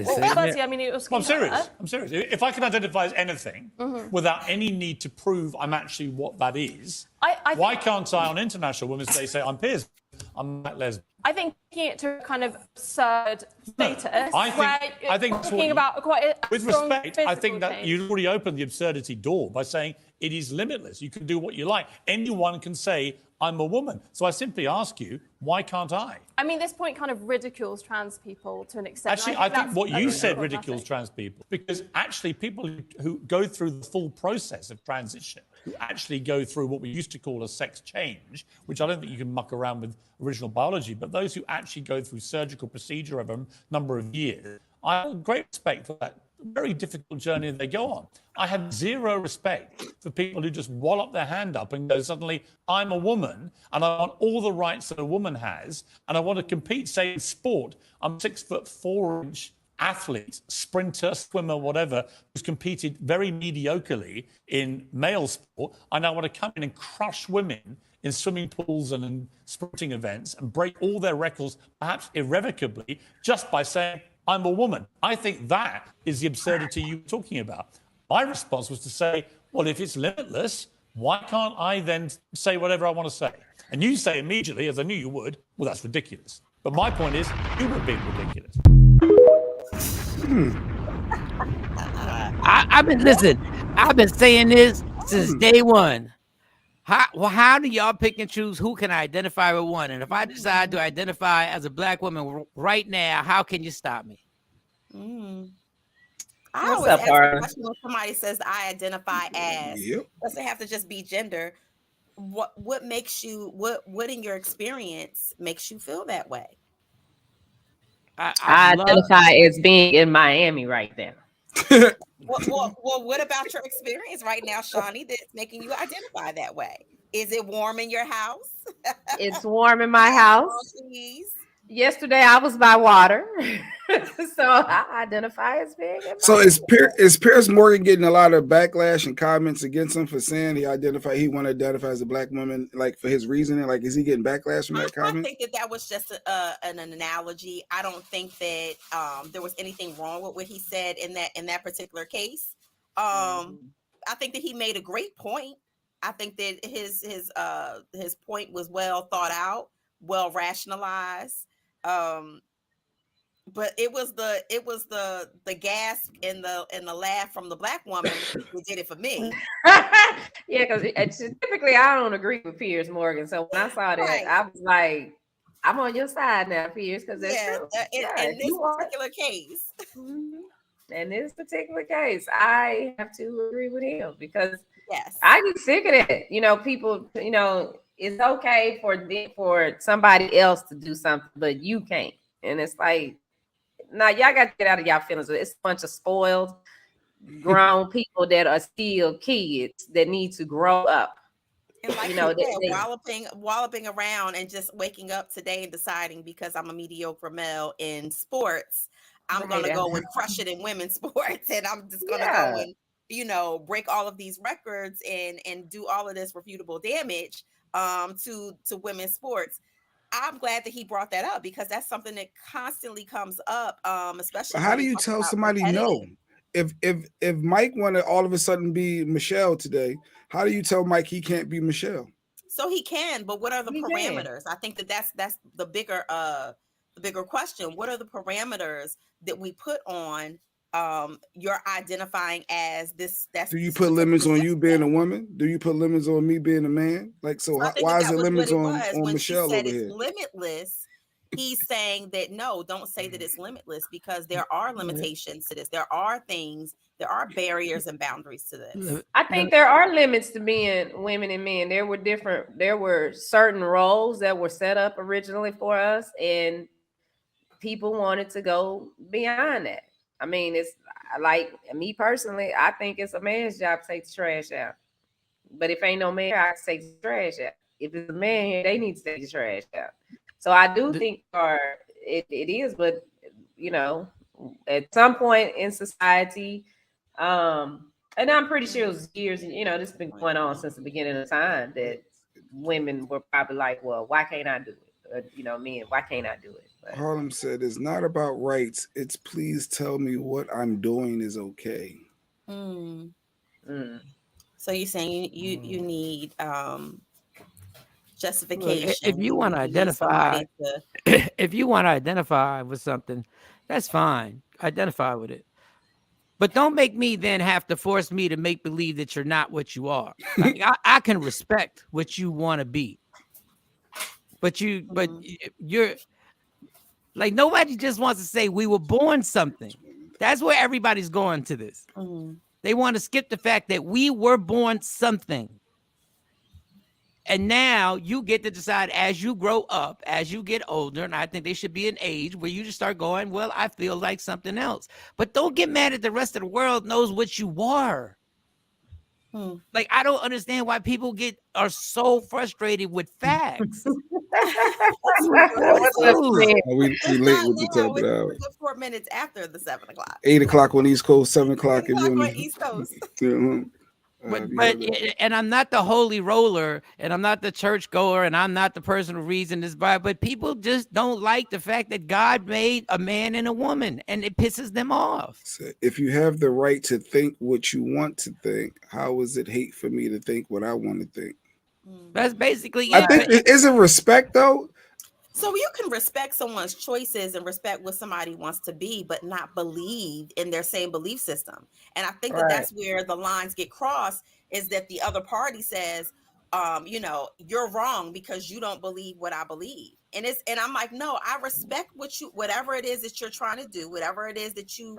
firstly, I mean, it was. I'm serious. If I can identify as anything without any need to prove I'm actually what that is, why can't I on International Women's Day say I'm Piers, I'm a black lesbian? I think taking it to a kind of absurd status. I think talking about quite a with strong respect, I think that thing. you've already opened the absurdity door by saying it is limitless. You can do what you like. Anyone can say I'm a woman. So I simply ask you, why can't I? I mean, this point kind of ridicules trans people to an extent. Actually, I think what you said ridicules trans people, because actually people who go through the full process of transition, who actually go through what we used to call a sex change, which I don't think you can muck around with original biology, but those who actually go through surgical procedure over a number of years, I have great respect for that very difficult journey they go on. I have zero respect for people who just wallop their hand up and go, suddenly, I'm a woman and I want all the rights that a woman has and I want to compete, say, in sport. I'm 6'4" athlete, sprinter, swimmer, whatever, who's competed very mediocrely in male sport. I now want to come in and crush women in swimming pools and in sprinting events and break all their records, perhaps irrevocably, just by saying, I'm a woman. I think that is the absurdity you were talking about. My response was to say, well, if it's limitless, why can't I then say whatever I want to say? And you say immediately, as I knew you would, well, that's ridiculous. But my point is, you were being ridiculous. I've been saying this since day one. How do y'all pick and choose who can identify with one? And if I decide to identify as a black woman right now, how can you stop me? I always ask the question when somebody says I identify as. Doesn't have to just be gender. What makes you what in your experience makes you feel that way? I identify as being in Miami right now. Well, what about your experience right now, Shawnee, that's making you identify that way? Is it warm in your house? It's warm in my house. Yesterday I was by water, so I identify as being. So is Piers Morgan getting a lot of backlash and comments against him for saying he want to identify as a black woman, like for his reasoning? Like, is he getting backlash from that comment? I think that was just an analogy. I don't think that there was anything wrong with what he said in that particular case. I think that he made a great point. I think that his point was well thought out, well rationalized. But it was the gasp and the laugh from the black woman who did it for me. Yeah, because typically I don't agree with Piers Morgan. So when I saw that, I was like, I'm on your side now, Piers, because that's true. In this particular case. In this particular case, I have to agree with him because I get sick of that. People, it's okay for somebody else to do something, but you can't. And it's like, now y'all got to get out of y'all feelings. It's a bunch of spoiled, grown people that are still kids that need to grow up. And like they walloping around and just waking up today and deciding because I'm a mediocre male in sports, I'm going to go and crush it in women's sports, and I'm just going to go and break all of these records and do all of this refutable damage to women's sports. I'm glad that he brought that up because that's something that constantly comes up, especially. How do you tell somebody no? If Mike want to all of a sudden be Michelle today, how do you tell Mike he can't be Michelle? So he can, but what are the parameters? I think that's the bigger question. What are the parameters that we put on you're identifying as this? Do you put limits on you being a woman? Do you put limits on me being a man? Like, so why is it limits on Michelle over here? Limitless. he's saying that no, don't say that it's limitless, because there are limitations to this. There are things, there are barriers and boundaries to this. I think there are limits to being women and men. There were certain roles that were set up originally for us, and people wanted to go beyond that. I mean, it's like me personally, I think it's a man's job to take the trash out. But if ain't no man, I can take the trash out. If it's a man here, they need to take the trash out. So I do think it is, but you know, at some point in society, and I'm pretty sure it was years, you know, this has been going on since the beginning of time, that women were probably like, well, why can't I do it? Or, you know, men, why can't I do it? But Harlem said, it's not about rights. It's please tell me what I'm doing is okay. So you're saying you need justification. If you want to identify, if you want to identify with something, that's fine. Identify with it. But don't make me then have to force me to make believe that you're not what you are. Like, I can respect what you want to be. But you're like, nobody just wants to say we were born something. That's where everybody's going to this. They want to skip the fact that we were born something. And now you get to decide as you grow up, as you get older, and I think they should be an age where you just start going, well, I feel like something else. But don't get mad at the rest of the world knows what you are. Like, I don't understand why people are so frustrated with facts. We late with the top of the hour. 4 minutes after the 7 o'clock. 8 o'clock on East Coast, 7 o'clock on East Coast. But and I'm not the holy roller, and I'm not the church goer, and I'm not the person who reads in this Bible. But people just don't like the fact that God made a man and a woman, and it pisses them off. So if you have the right to think what you want to think, how is it hate for me to think what I want to think? That's basically it. I think is it respect though. So you can respect someone's choices and respect what somebody wants to be, but not believe in their same belief system. And I think that that's where the lines get crossed, is that the other party says, you know, you're wrong because you don't believe what I believe. And I'm like, no, I respect whatever it is that you're trying to do, whatever it is that you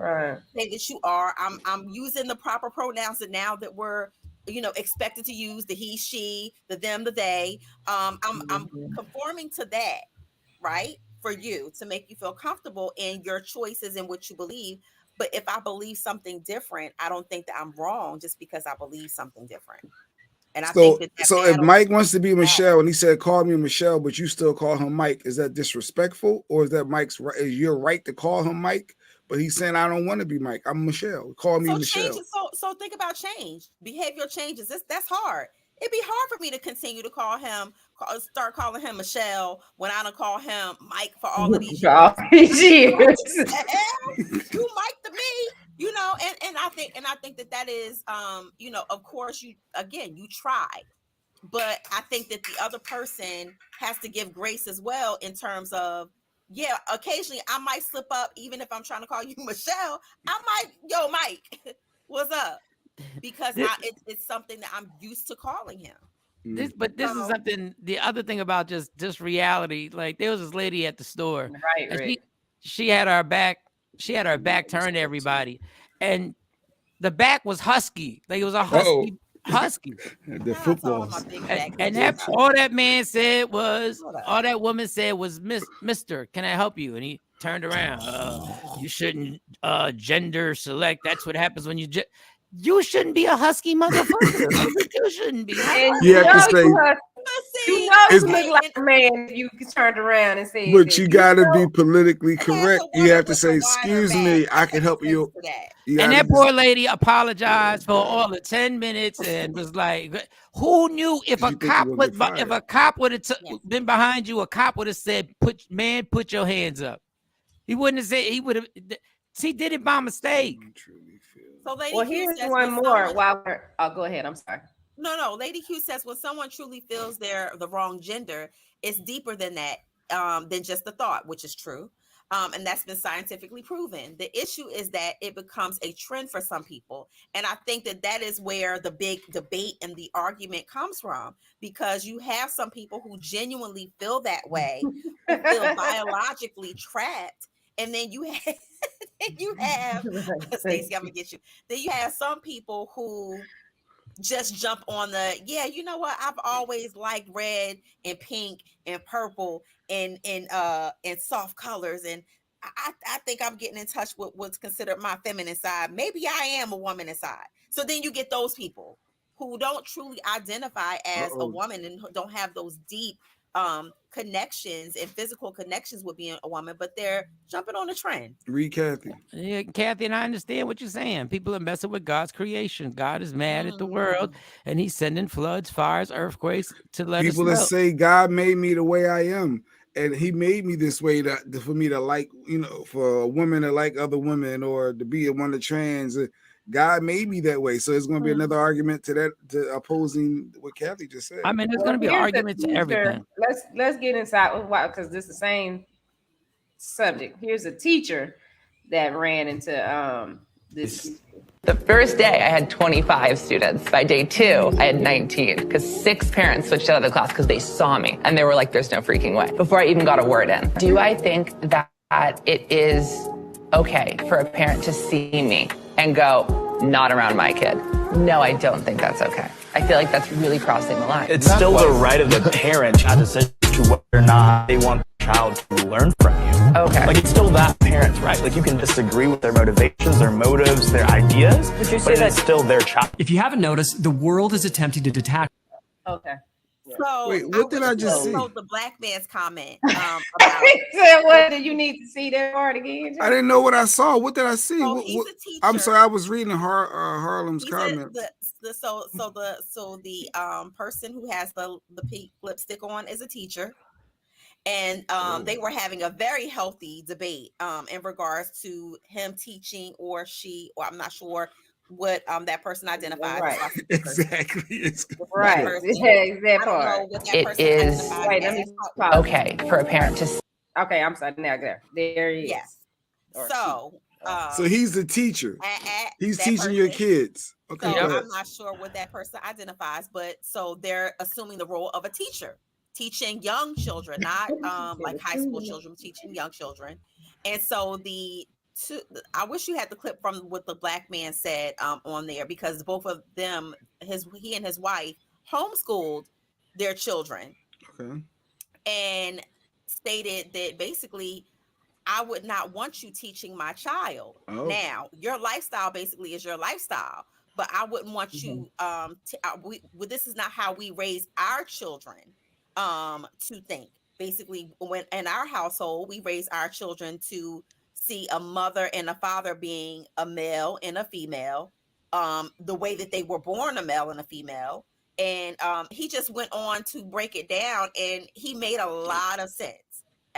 say that you are. I'm using the proper pronouns that now that we're, you know, expected to use, the he, she, the them, the they. I'm conforming to that. Right, for you to make you feel comfortable in your choices and what you believe. But if I believe something different, I don't think that I'm wrong just because I believe something different. And I think that if Mike wants to be Michelle and he said call me Michelle, but you still call him Mike, is that disrespectful, or is that Mike's right? Is your right to call him Mike? But he's saying I don't want to be Mike. I'm Michelle. Call me Michelle. So think about change. Behavioral changes. That's hard. It'd be hard for me to continue to start calling him Michelle when I don't call him Mike for all of these years. You Mike to me, you know, and I think that is, you know, of course you try, but I think that the other person has to give grace as well in terms of, yeah, occasionally I might slip up, even if I'm trying to call you Michelle, I might, yo, Mike, what's up? Because it's something that I'm used to calling him. This is something. The other thing about just reality, like there was this lady at the store, and she had her back. She had her back turned to everybody, and the back was husky. Like it was a husky. The football. And all that man said was, all that woman said was, Mister, can I help you? And he turned around. You shouldn't gender select. That's what happens when you. You shouldn't be a husky motherfucker. You shouldn't be. You have to say. You know you look like a man if you turned around and said. But you got to be politically correct. You have to say, "Excuse me, I can help you." And that poor lady apologized for all the 10 minutes and was like, "Who knew if a cop would have been behind you? A cop would have said, put your hands up." He wouldn't have said. He would have. He did it by mistake. So Lady here's one more. Go ahead. I'm sorry. No. Lady Q says when someone truly feels they're the wrong gender, it's deeper than that, than just the thought, which is true. And that's been scientifically proven. The issue is that it becomes a trend for some people. And I think that is where the big debate and the argument comes from, because you have some people who genuinely feel that way, who feel biologically trapped. And then you have Stacey, I'm gonna get you. Then you have some people who just jump on the, yeah, you know what, I've always liked red and pink and purple and soft colors, and I think I'm getting in touch with what's considered my feminine side. Maybe I am a woman inside. So then you get those people who don't truly identify as a woman and don't have those deep connections and physical connections with being a woman, but they're jumping on the trend. Read Kathy. Yeah, Kathy, and I understand what you're saying. People are messing with God's creation. God is mad at the world, and he's sending floods, fires, earthquakes to let us know. People that say God made me the way I am, and he made me this way for me to like, for a woman to like other women, or to be one of trans. God made me that way. So it's going to be another argument to opposing what Kathy just said. I mean, there's going to be an argument to everything. Let's get inside, because this is the same subject. Here's a teacher that ran into this. The first day I had 25 students. By day 2, I had 19, because 6 parents switched out of the class because they saw me and they were like, there's no freaking way, before I even got a word in. Do I think that it is okay for a parent to see me and go, not around my kid? No, I don't think that's okay. I feel like that's really crossing the line. It's still the right of the parent to decide whether or not they want the child to learn from you. Okay. Like, it's still that parent's right. Like, you can disagree with their motivations, their motives, their ideas, but it's still their child. If you haven't noticed, the world is attempting to detach. Okay. So wait, what did I just see? The black man's comment about what did you need to see that part again? I didn't know what I saw. What did I see? So he's a teacher. I'm sorry, I was reading Harlem's comment. The person who has the pink lipstick on is a teacher, and they were having a very healthy debate in regards to him teaching, or she, or I'm not sure what that person identified. Right. Exactly. It's right. That part. It is okay for a parent to. Okay, I'm sorry. Now there he is. Yes. So he's the teacher. He's teaching your kids. Okay. So I'm not sure what that person identifies, but so they're assuming the role of a teacher, teaching young children, not like high school children, teaching young children. And so I wish you had the clip from what the black man said on there, because both of them, he and his wife, homeschooled their children. Okay. And stated that basically, I would not want you teaching my child. Oh. Now, your lifestyle basically is your lifestyle, but I wouldn't want you this is not how we raise our children to think. Basically, when in our household, we raise our children to see a mother and a father being a male and a female, the way that they were born a male and a female. And he just went on to break it down, and he made a lot of sense.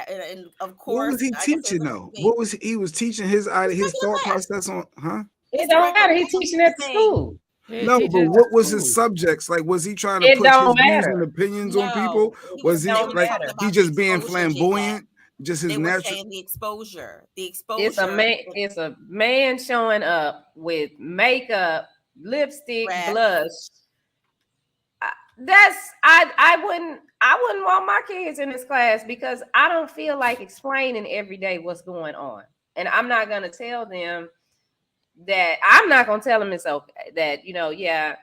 And of course, what was he teaching though? What was he was teaching his thought process on? Huh? It don't matter. He's teaching at the school. No, but what was his subjects? Like, was he trying to put his views and opinions on people? Was he like he just being flamboyant? Just his natural. The exposure. It's a man showing up with makeup, lipstick, blush. I wouldn't want my kids in this class, because I don't feel like explaining every day what's going on, and I'm not gonna tell them that. I'm not gonna tell them it's okay. That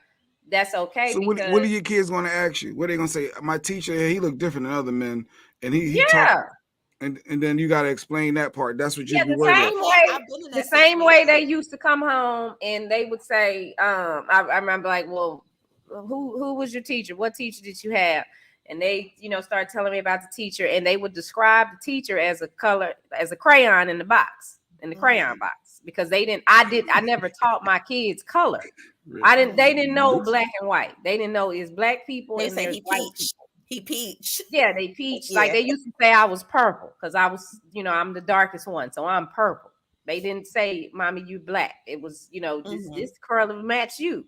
that's okay. So what are your kids gonna ask you? What are they gonna say? My teacher, he looked different than other men, and he talked. And then you got to explain that part. That's what you be worried about. The same way they used to come home and they would say, I remember, like, well, who was your teacher? What teacher did you have? And they, start telling me about the teacher, and they would describe the teacher as a crayon in the box, in the crayon box, because I never taught my kids color. They didn't know black and white. They didn't know it's black people and there's white people. He peached. Yeah, they peached. Yeah. Like they used to say I was purple, because I was, I'm the darkest one, so I'm purple. They didn't say, "Mommy, you black." It was, this color will match you.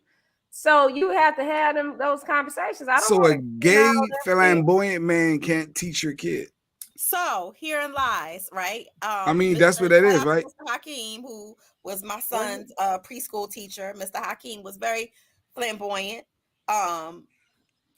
So you have to have those conversations. So a gay flamboyant man can't teach your kid. So herein lies, right? I mean, that's what that is, right? Mr. Hakeem, who was my son's preschool teacher, Mr. Hakeem was very flamboyant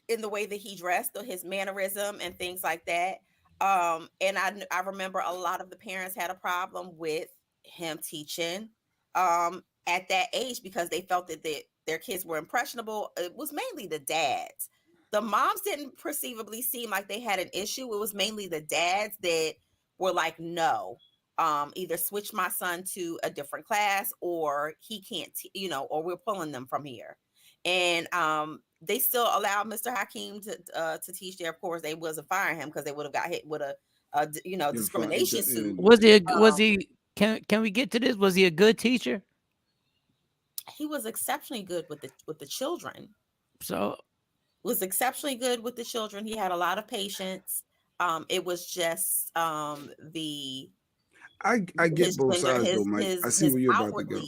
in the way that he dressed, or his mannerism and things like that. And I remember a lot of the parents had a problem with him teaching at that age because they felt that their kids were impressionable. It was mainly the dads. The moms didn't perceivably seem like they had an issue. It was mainly the dads that were like, no, either switch my son to a different class, or he can't, or we're pulling them from here. And they still allowed Mr. Hakeem to teach there. Of course, they wasn't firing him because they would have got hit with a discrimination suit. Was he? Can we get to this? Was he a good teacher? He was exceptionally good with the children. So was exceptionally good with the children. He had a lot of patience. It was just I get both sides though, Mike. I see where you're about to go.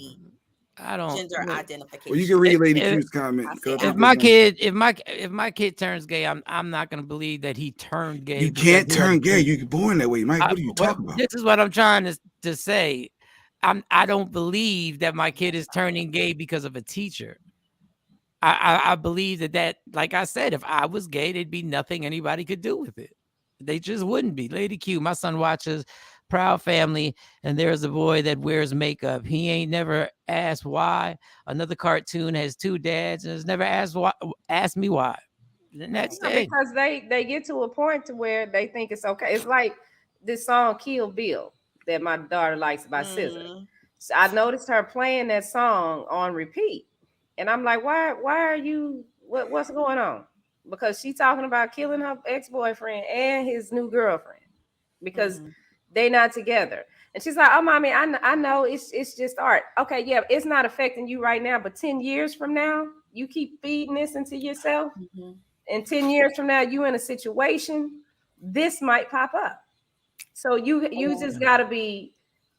I don't gender identification. Well, you can read Lady Q's comment. If my kid turns gay, I'm not gonna believe that he turned gay. You can't turn gay. You're born that way, Mike. What are you talking about? This is what I'm trying to say. I don't believe that my kid is turning gay because of a teacher. I believe that, like I said, if I was gay, there'd be nothing anybody could do with it. They just wouldn't be. Lady Q, my son watches Proud Family, and there's a boy that wears makeup. He ain't never asked why. Another cartoon has two dads and has never asked me why. And that's it. Because they get to a point to where they think it's okay. It's like this song Kill Bill that my daughter likes by SZA. So I noticed her playing that song on repeat. And I'm like, why are you, what's going on? Because she's talking about killing her ex-boyfriend and his new girlfriend because they're not together. And she's like, oh, mommy, I know it's just art. Okay, yeah, it's not affecting you right now, but 10 years from now, you keep feeding this into yourself. And 10 years from now, you in a situation, this might pop up. So you just got to be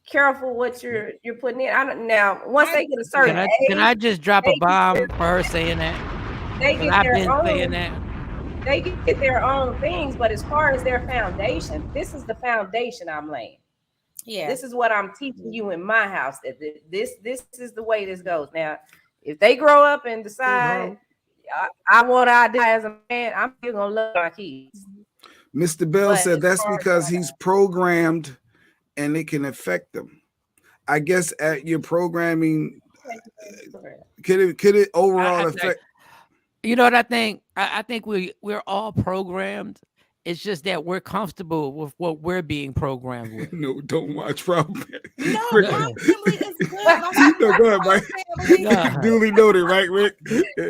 careful what you're putting in. I don't now. Once they get a certain age, can I just drop a bomb for her saying that? They get I've their been own. saying that. They get their own things, but as far as their foundation, this is the foundation I'm laying. Yeah, this is what I'm teaching you in my house. That this is the way this goes. Now, if they grow up and decide I want to identify as a man, I'm still gonna love my kids. Mr. Bell said that's because he's programmed and it can affect them. I guess at your programming, could it overall affect? You know what I think? I think we're all programmed. It's just that we're comfortable with what we're being programmed with. No, don't watch Proud Family. No, Proud Family is good. No, go ahead, Mike. Duly noted, right, Rick?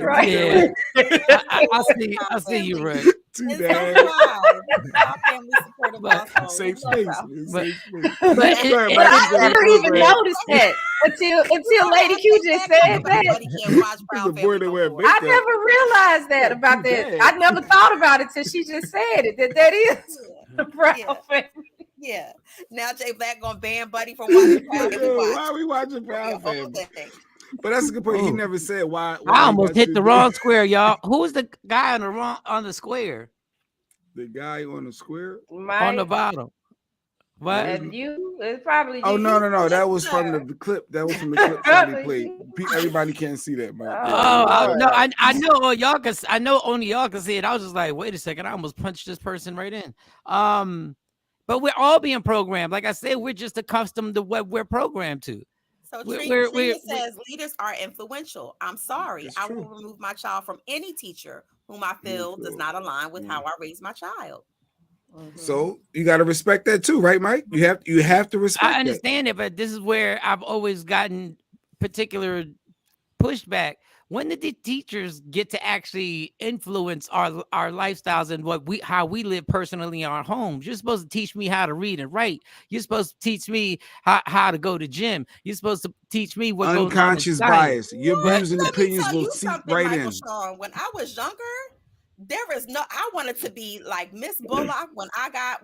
Right. Yeah. I see you, Rick. Safe space. I never even noticed that until Lady Q just said that. I never realized that about that. I never thought about it till she just said it. That is the Proud Family. Yeah. Now Jay Black gonna ban Buddy from watching Proud Family. Why are we watching Proud Family? But that's a good point. He never said why I almost hit the wrong square, y'all. Who's the guy on the square? The guy on the square? On the bottom. What? And you? It's probably you. Oh no. That was from the clip. That was from the clip Charlie played. Everybody can't see that, man. No, I know y'all cause I know only y'all can see it. I was just like, wait a second, I almost punched this person right in. But we're all being programmed. Like I said, we're just accustomed to what we're programmed to. So Trina says leaders are influential. I'm sorry. I will remove my child from any teacher whom I feel does not align with how I raise my child. So you got to respect that too, right, Mike? You have to respect. I understand it, but this is where I've always gotten particular pushback. When did the teachers get to actually influence our lifestyles and how we live personally in our homes? You're supposed to teach me how to read and write. You're supposed to teach me how to go to gym. You're supposed to teach me what unconscious bias. Your views and opinions will seep right in. Shawn, when I was younger, I wanted to be like Miss Bullock when I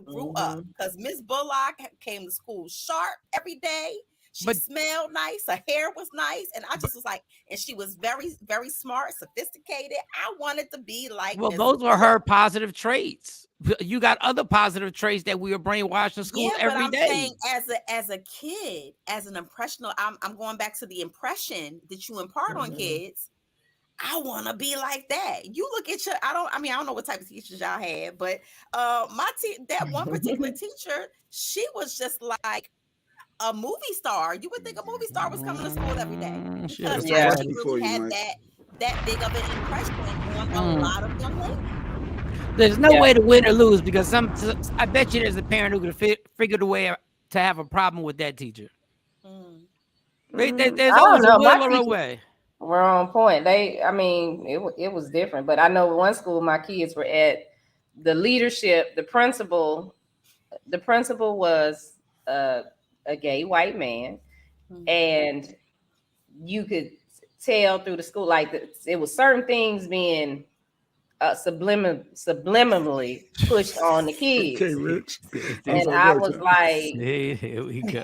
grew up, because Miss Bullock came to school sharp every day. She smelled nice. Her hair was nice. And I just was like, and she was very, very smart, sophisticated. I wanted to be like Well, Miss those were Miller. her positive traits. You got other positive traits that we were brainwashed in school every day. Saying as a kid, as an impressional, I'm going back to the impression that you impart on kids. I want to be like that. You look at your, I don't know what type of teachers y'all had, but that one particular teacher, she was just like a movie star. You would think a movie star was coming to school every day because she really had that big of an impression on a lot of young ladies. There's no way to win or lose because I bet you there's a parent who could have figured a way to have a problem with that teacher. There's always a will or a way. We're on point. It was different, but I know one school my kids were at, the leadership, the principal was a gay white man, and you could tell through the school, like it was certain things being subliminally pushed on the kids. Okay, Rich. And I was like, here we go.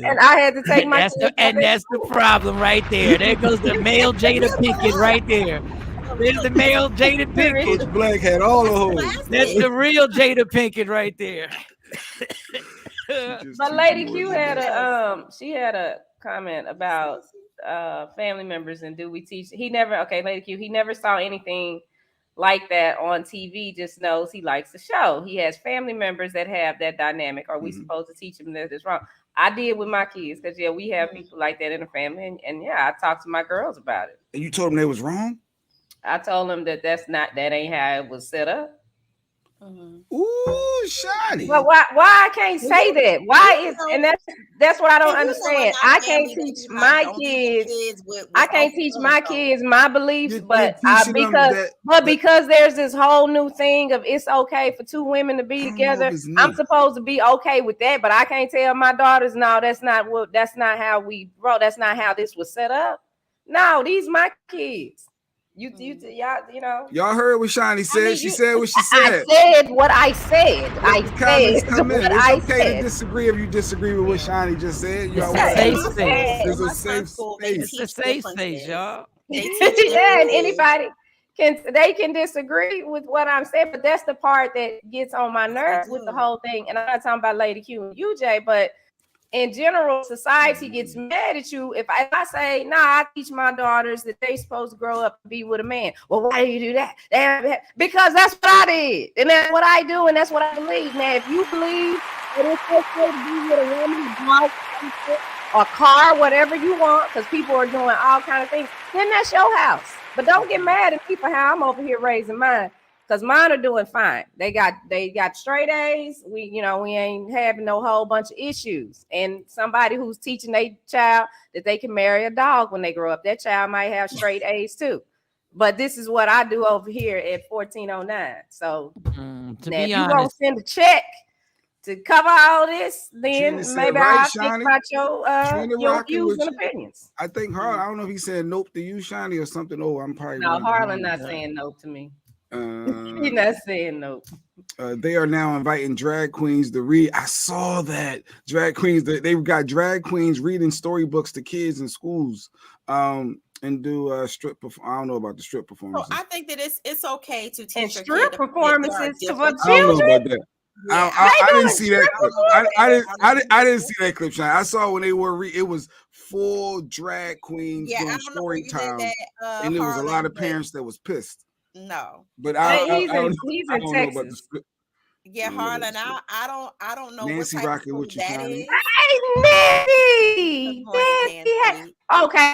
And I had to take my that's the problem right there. There goes the male Jada Pinkett right there. There's the male Jada Pinkett. Coach Black had all the hoes. That's the real Jada Pinkett right there. But Lady Q had she had a comment about family members and do we teach? Lady Q, he never saw anything like that on TV, just knows he likes the show. He has family members that have that dynamic. Are we supposed to teach him that it's wrong? I did with my kids because we have people like that in the family, and I talked to my girls about it. And you told them they was wrong? I told them that that ain't how it was set up. Ooh, Shawty. But why I can't say that? Why is, and that's what I don't understand. I can't teach my kids. I can't teach my kids my beliefs, but because there's this whole new thing of it's okay for two women to be together. I'm supposed to be okay with that, but I can't tell my daughters, no, that's not how we bro. That's not how this was set up. No, these my kids. Y'all heard what Shawty said. She said what she said. I said what I said. It's okay to disagree if you disagree with what Shawty just said. It's a safe space. It's a safe space, y'all. And anybody can disagree with what I'm saying, but that's the part that gets on my nerves with the whole thing. And I'm not talking about Lady Q and UJ, but in general, society gets mad at you if I say, nah, I teach my daughters that they supposed to grow up and be with a man. Well, why do you do that? Because that's what I did. And that's what I do, and that's what I believe. Now, if you believe that it's okay to be with a woman, a car, whatever you want, because people are doing all kind of things, then that's your house. But don't get mad at people how I'm over here raising mine. Because mine are doing fine. They got straight A's. We ain't having no whole bunch of issues. And somebody who's teaching their child that they can marry a dog when they grow up, that child might have straight A's too. But this is what I do over here at 1409. So now if you gonna send a check to cover all this, then maybe I'll think about your views and opinions. I think Harlan, I don't know if he said nope to you, Shawty, or something. Oh, I'm probably no. Harlan not saying nope to me. He's not saying no. They are now inviting drag queens to read. I saw that drag queens. They've got drag queens reading storybooks to kids in schools, and do strip. I don't know about the strip performances. I think that it's okay to teach and strip performances for children. I don't know about that. I didn't see that clip. I didn't see that clip, Sean. I saw when they were it was full drag queens doing story time, and there was a lot of parents that was pissed. No, but he's in Texas. Yeah, Harlan, I don't know Nancy what type rocking with you, is. Hey, Nancy. Okay,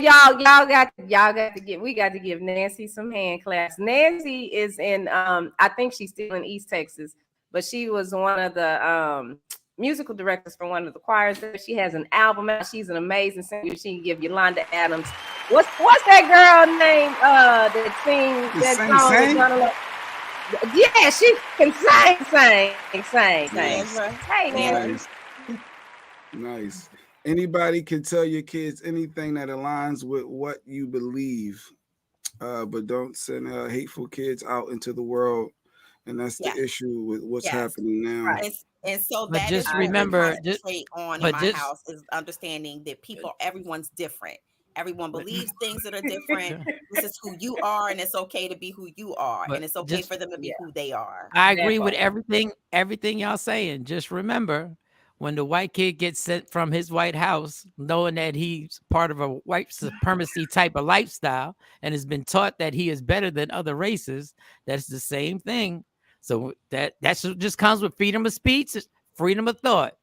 we got to give Nancy some hand claps. Nancy is in I think she's still in East Texas, but she was one of the musical directors for one of the choirs. She has an album out. She's an amazing singer. She can give Yolanda Adams. What's that girl name that sings that song? Yeah, she can sing. Hey, Nancy. Nice. Anybody can tell your kids anything that aligns with what you believe, but don't send hateful kids out into the world. And that's the issue with what's happening now. Right. And so But that just is remember, what we concentrate on in my house is understanding that everyone's different. Everyone believes things that are different. This is who you are, and it's okay to be who you are, and it's okay for them to be who they are. I agree with everything y'all saying. Just remember, when the white kid gets sent from his white house, knowing that he's part of a white supremacy type of lifestyle and has been taught that he is better than other races, that's the same thing. So that just comes with freedom of speech, freedom of thought.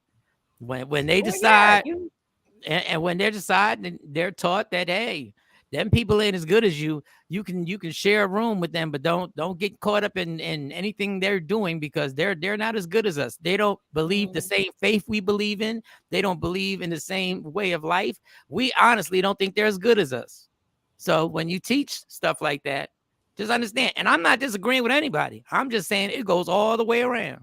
When they decide, and when they're deciding, they're taught that, hey, them people ain't as good as you. You can share a room with them, but don't get caught up in anything they're doing, because they're not as good as us. They don't believe the same faith we believe in. They don't believe in the same way of life. We honestly don't think they're as good as us. So when you teach stuff like that, just understand. And I'm not disagreeing with anybody. I'm just saying it goes all the way around.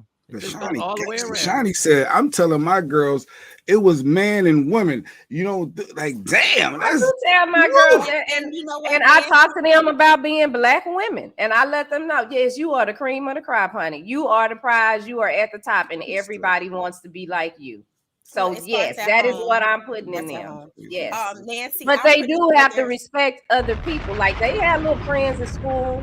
Shawnee said, I'm telling my girls it was man and women. You know, like, damn. I do tell my girls that, and you know what, and I talk to them about being black women, and I let them know, yes, you are the cream of the crop, honey. You are the prize. You are at the top, and everybody wants to be like you. So yes, that is what I'm putting in them. Yes, Nancy, but they do have to respect other people. Like, they have little friends at school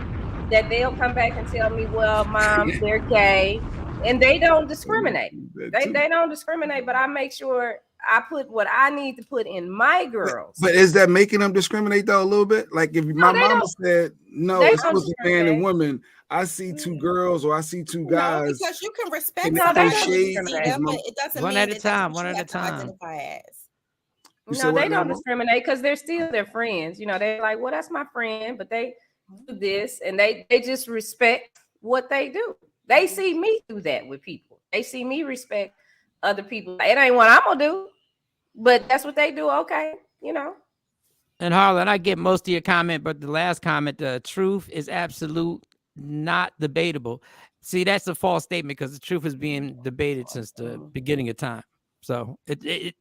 that they'll come back and tell me, well, mom, they're gay. And they don't discriminate. They don't discriminate, but I make sure I put what I need to put in my girls. But is that making them discriminate though a little bit? Like, if my mama said no, it's supposed to be man and woman, I see two girls or I see two guys. No, because you can respect them, but it doesn't one mean at a time. One at a time. No, they don't discriminate because they're still their friends. You know, they're like, well, that's my friend, but they do this, and they just respect what they do. They see me do that with people. They see me respect other people. It ain't what I'm gonna do, but that's what they do. Okay, you know. And Harlan, I get most of your comment, but the last comment, the truth is absolute, not debatable. See, that's a false statement, because the truth is being debated since the beginning of time. So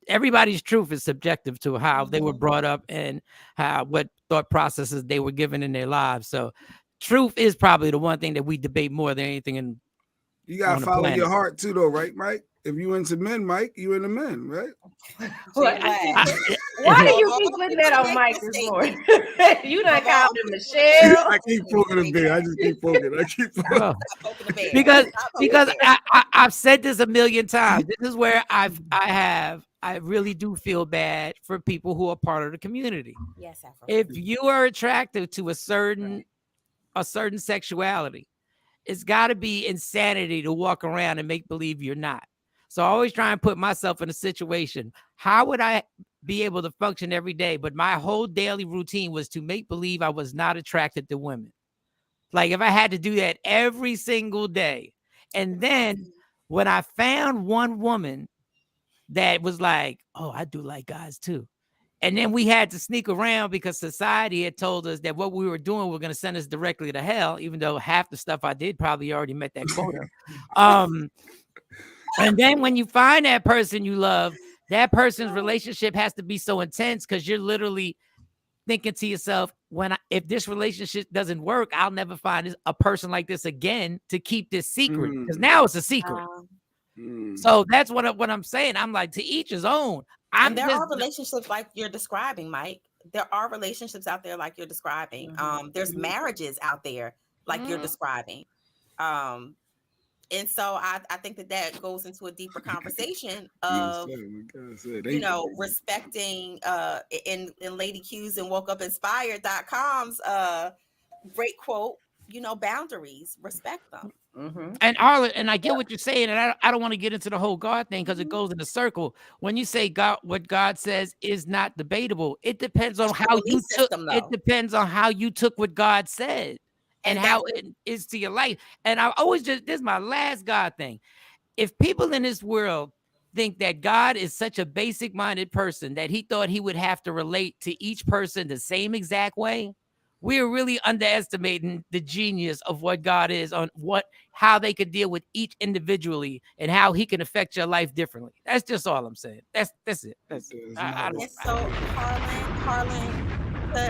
everybody's truth is subjective to how they were brought up and what thought processes they were given in their lives. So truth is probably the one thing that we debate more than anything. And you gotta follow your heart too, though, right, Mike? If you into men, Mike, you into men, right? Why do you keep putting that on Mike this morning? You done called him Michelle. I keep poking the bear. I just keep poking. because I've said this a million times. This is where I really do feel bad for people who are part of the community. Yes, if you are attracted to a certain sexuality, it's got to be insanity to walk around and make believe you're not. So I always try and put myself in a situation. How would I be able to function every day? But my whole daily routine was to make believe I was not attracted to women. Like, if I had to do that every single day. And then when I found one woman that was like, oh, I do like guys too. And then we had to sneak around because society had told us that what we were doing were going to send us directly to hell, even though half the stuff I did probably already met that quota. And then when you find that person you love, that person's relationship has to be so intense, because you're literally thinking to yourself, if this relationship doesn't work, I'll never find a person like this again to keep this secret, because now it's a secret. So that's what I'm saying. I'm like, to each his own. There are relationships like you're describing, Mike. There are relationships out there like you're describing. There's marriages out there like you're describing. And so I think that goes into a deeper conversation of, respecting in Lady Q's and WokeUpInspired.com's great quote, boundaries, respect them. And Arlen, and I get what you're saying, and I don't want to get into the whole God thing because it goes in a circle. When you say God, what God says is not debatable, it depends on how you took. It depends on how you took what God said and how it is to your life. And I always this is my last God thing. If people in this world think that God is such a basic-minded person that he thought he would have to relate to each person the same exact way, we're really underestimating the genius of what God is on how they could deal with each individually and how he can affect your life differently. That's just all I'm saying. That's it. That's it. So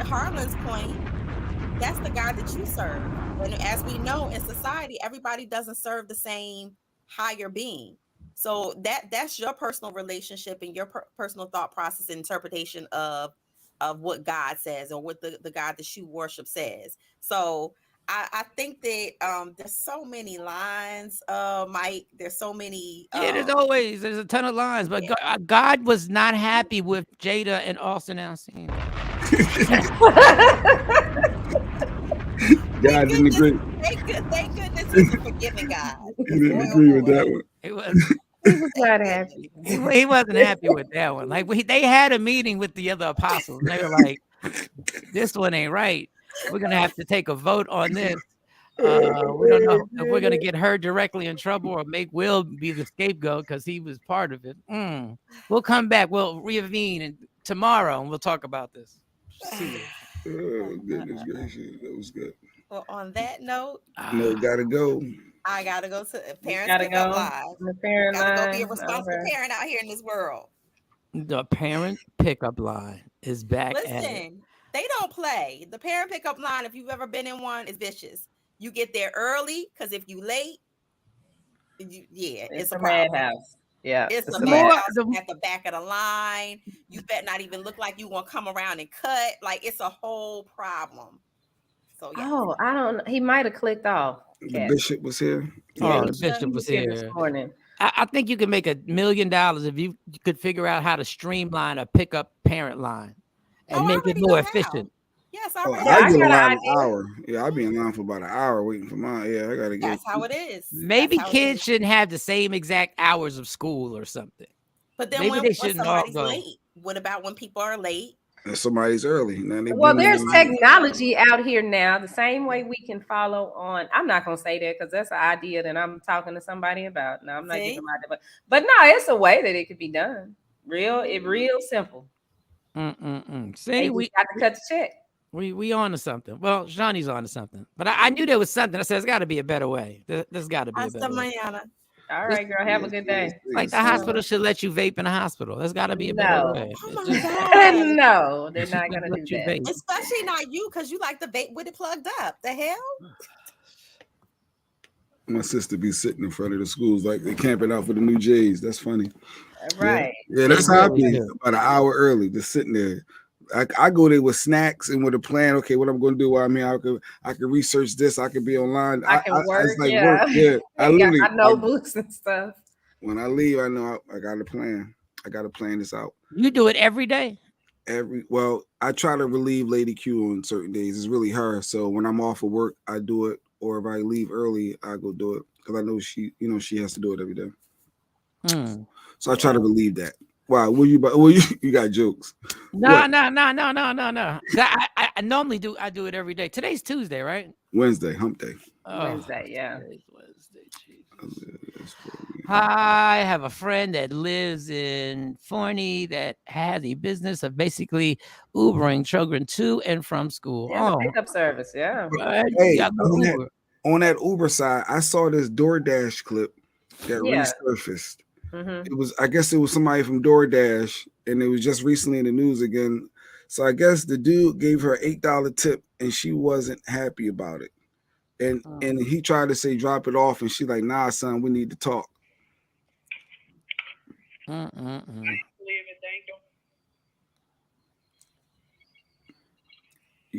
Harlan's point, that's the God that you serve. And as we know in society, everybody doesn't serve the same higher being. So that's your personal relationship and your personal thought process and interpretation of what God says or what the God that you worship says. So I think that there's so many lines, Mike. There's so many. There's a ton of lines, but God was not happy with Jada and Austin Alsina. God didn't agree. Thank goodness he's a forgiving God. He didn't agree with that one. It was. He was not happy. He wasn't happy with that one. Like they had a meeting with the other apostles, and they were like, "This one ain't right. We're gonna have to take a vote on this. We don't know if we're gonna get her directly in trouble or make Will be the scapegoat because he was part of it. We'll come back. We'll reconvene tomorrow, and we'll talk about this." See Oh, goodness gracious, that was good. Well, on that note, gotta go. I gotta go to parents Gotta pick up go. live. The parent Gotta go be a line. responsible parent out here in this world. The parent pickup line is back at it. Listen, they don't play. The parent pickup line, if you've ever been in one, is vicious. You get there early because if you late, it's a madhouse. Yeah, it's a madhouse at the back of the line. You better not even look like you gonna come around and cut. Like it's a whole problem. So yeah. Oh, I don't. He might have clicked off. The bishop was here. Oh, the bishop was here this morning. I think you could make $1 million if you could figure out how to streamline a pickup parent line and make it more efficient. Yes, I get in line an hour. Yeah, I'll be in line for about an hour waiting for mine. Yeah, I gotta get. That's how it is. Maybe kids shouldn't have the same exact hours of school or something. But then maybe when somebody's late, what about when people are late? And somebody's early. Well, there's technology out here now. The same way we can follow on. I'm not gonna say that because that's an idea that I'm talking to somebody about. No, I'm not giving my idea, but no, it's a way that it could be done. Real simple. See, we got to cut the check. We on to something. Well, Johnny's on to something, but I knew there was something. I said, there's got to be a better way. There's got to be a better way. All right, girl. Have a good day. Like the hospital should let you vape in a hospital. There's got to be a better way. No, they're not going to do that. Especially not you, because you like the vape with it plugged up. The hell? My sister be sitting in front of the schools like they camping out for the new Jays. That's funny. Right. Yeah, that's how I be. About an hour early, just sitting there. I go there with snacks and with a plan. Okay, what I'm going to do while I'm here, I can research this. I can be online. I can work. Work. Yeah, I know books and stuff. When I leave, I know I got a plan. I got to plan this out. You do it every day? Well, I try to relieve Lady Q on certain days. It's really her. So when I'm off of work, I do it. Or if I leave early, I go do it because I know she has to do it every day. So I try to relieve that. Wow, you got jokes? No. I normally do. I do it every day. Today's Tuesday, right? Wednesday, hump day. Wednesday, yeah. I have a friend that lives in Forney that has a business of basically Ubering children to and from school. Yeah, pickup service, yeah. Hey, on that Uber side, I saw this DoorDash clip that resurfaced. I guess it was somebody from DoorDash, and it was just recently in the news again. So I guess the dude gave her $8 tip, and she wasn't happy about it. And he tried to say drop it off, and she's like, "Nah, son, we need to talk." You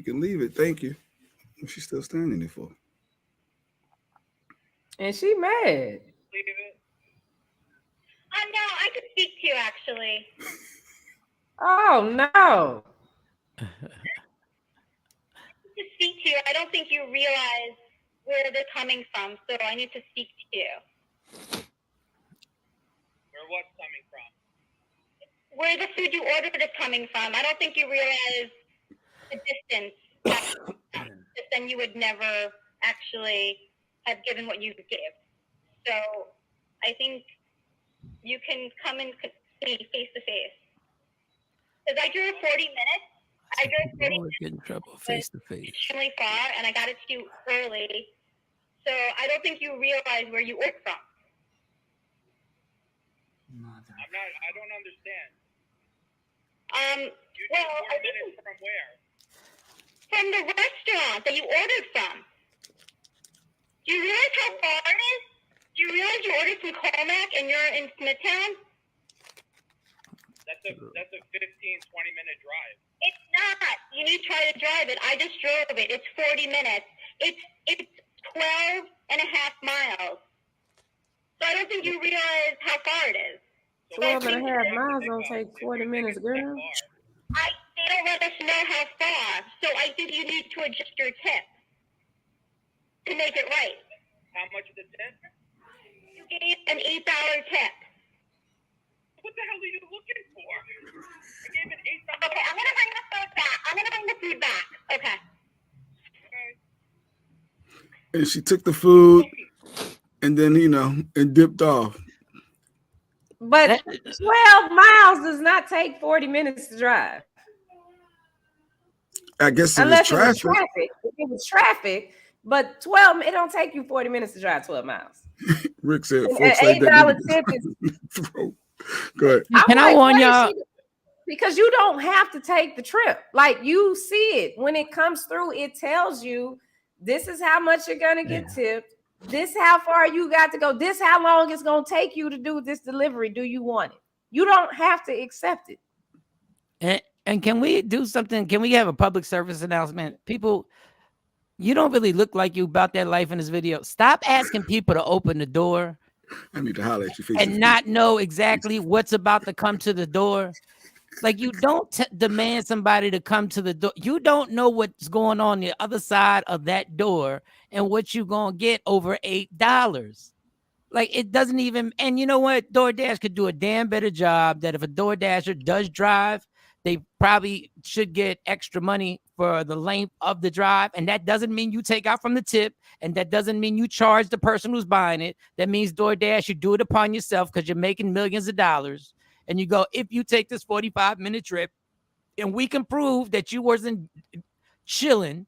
can leave it. Thank you. What's she still standing there for? And she mad. Leave it. No, I could speak to you actually. Oh no. To speak to you, I don't think you realize where they're coming from, so I need to speak to you. Where what's coming from? Where the food you ordered is coming from. I don't think you realize the distance. Then you would never actually have given what you gave. So I think you can come and see face to face. Because I drove 40 minutes. Get in trouble face to face. Extremely far, and I got it to you early. So I don't think you realize where you ordered from. I don't understand. You well, I think from where? From the restaurant that you ordered from. Do you realize how far it is? Do you realize you ordered some Colmac and you're in Smithtown? That's a 15-20 minute drive. It's not. You need to try to drive it. I just drove it. It's 40 minutes. It's 12 and a half miles. So I don't think you realize how far it is. 12 and a half miles don't take 40 minutes, girl. They don't let us know how far. So I think you need to adjust your tip to make it right. How much is the tip? You gave an $8 tip. What the hell are you looking for? I gave an $8. Okay, I'm gonna bring the food back. I'm gonna bring the food back. Okay. And she took the food and then, and dipped off. But 12 miles does not take 40 minutes to drive. I guess unless it was traffic. If it was traffic, but 12, it don't take you 40 minutes to drive 12 miles. Rick said, An folks like $8 that. tip is Go ahead. Can I warn y'all? Because you don't have to take the trip. Like, you see it. When it comes through, it tells you this is how much you're going to get tipped. This how far you got to go. This how long it's going to take you to do this delivery. Do you want it? You don't have to accept it. And can we do something? Can we have a public service announcement? People, you don't really look like you about that life in this video. Stop asking people to open the door. I need to holler at you. And not know exactly what's about to come to the door. Like, you don't demand somebody to come to the door. You don't know what's going on the other side of that door and what you're going to get over $8. Like, it doesn't even, and you know what? DoorDash could do a damn better job that if a DoorDasher does drive, they probably should get extra money for the length of the drive. And that doesn't mean you take out from the tip. And that doesn't mean you charge the person who's buying it. That means DoorDash, you do it upon yourself because you're making millions of dollars. And you go, if you take this 45-minute trip and we can prove that you wasn't chilling,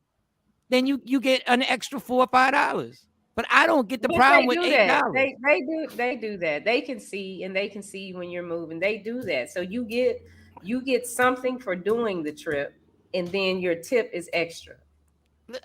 then you get an extra $4 or $5. But I don't get the problem with $8. They do that. They can see when you're moving. They do that. So you get something for doing the trip, and then your tip is extra.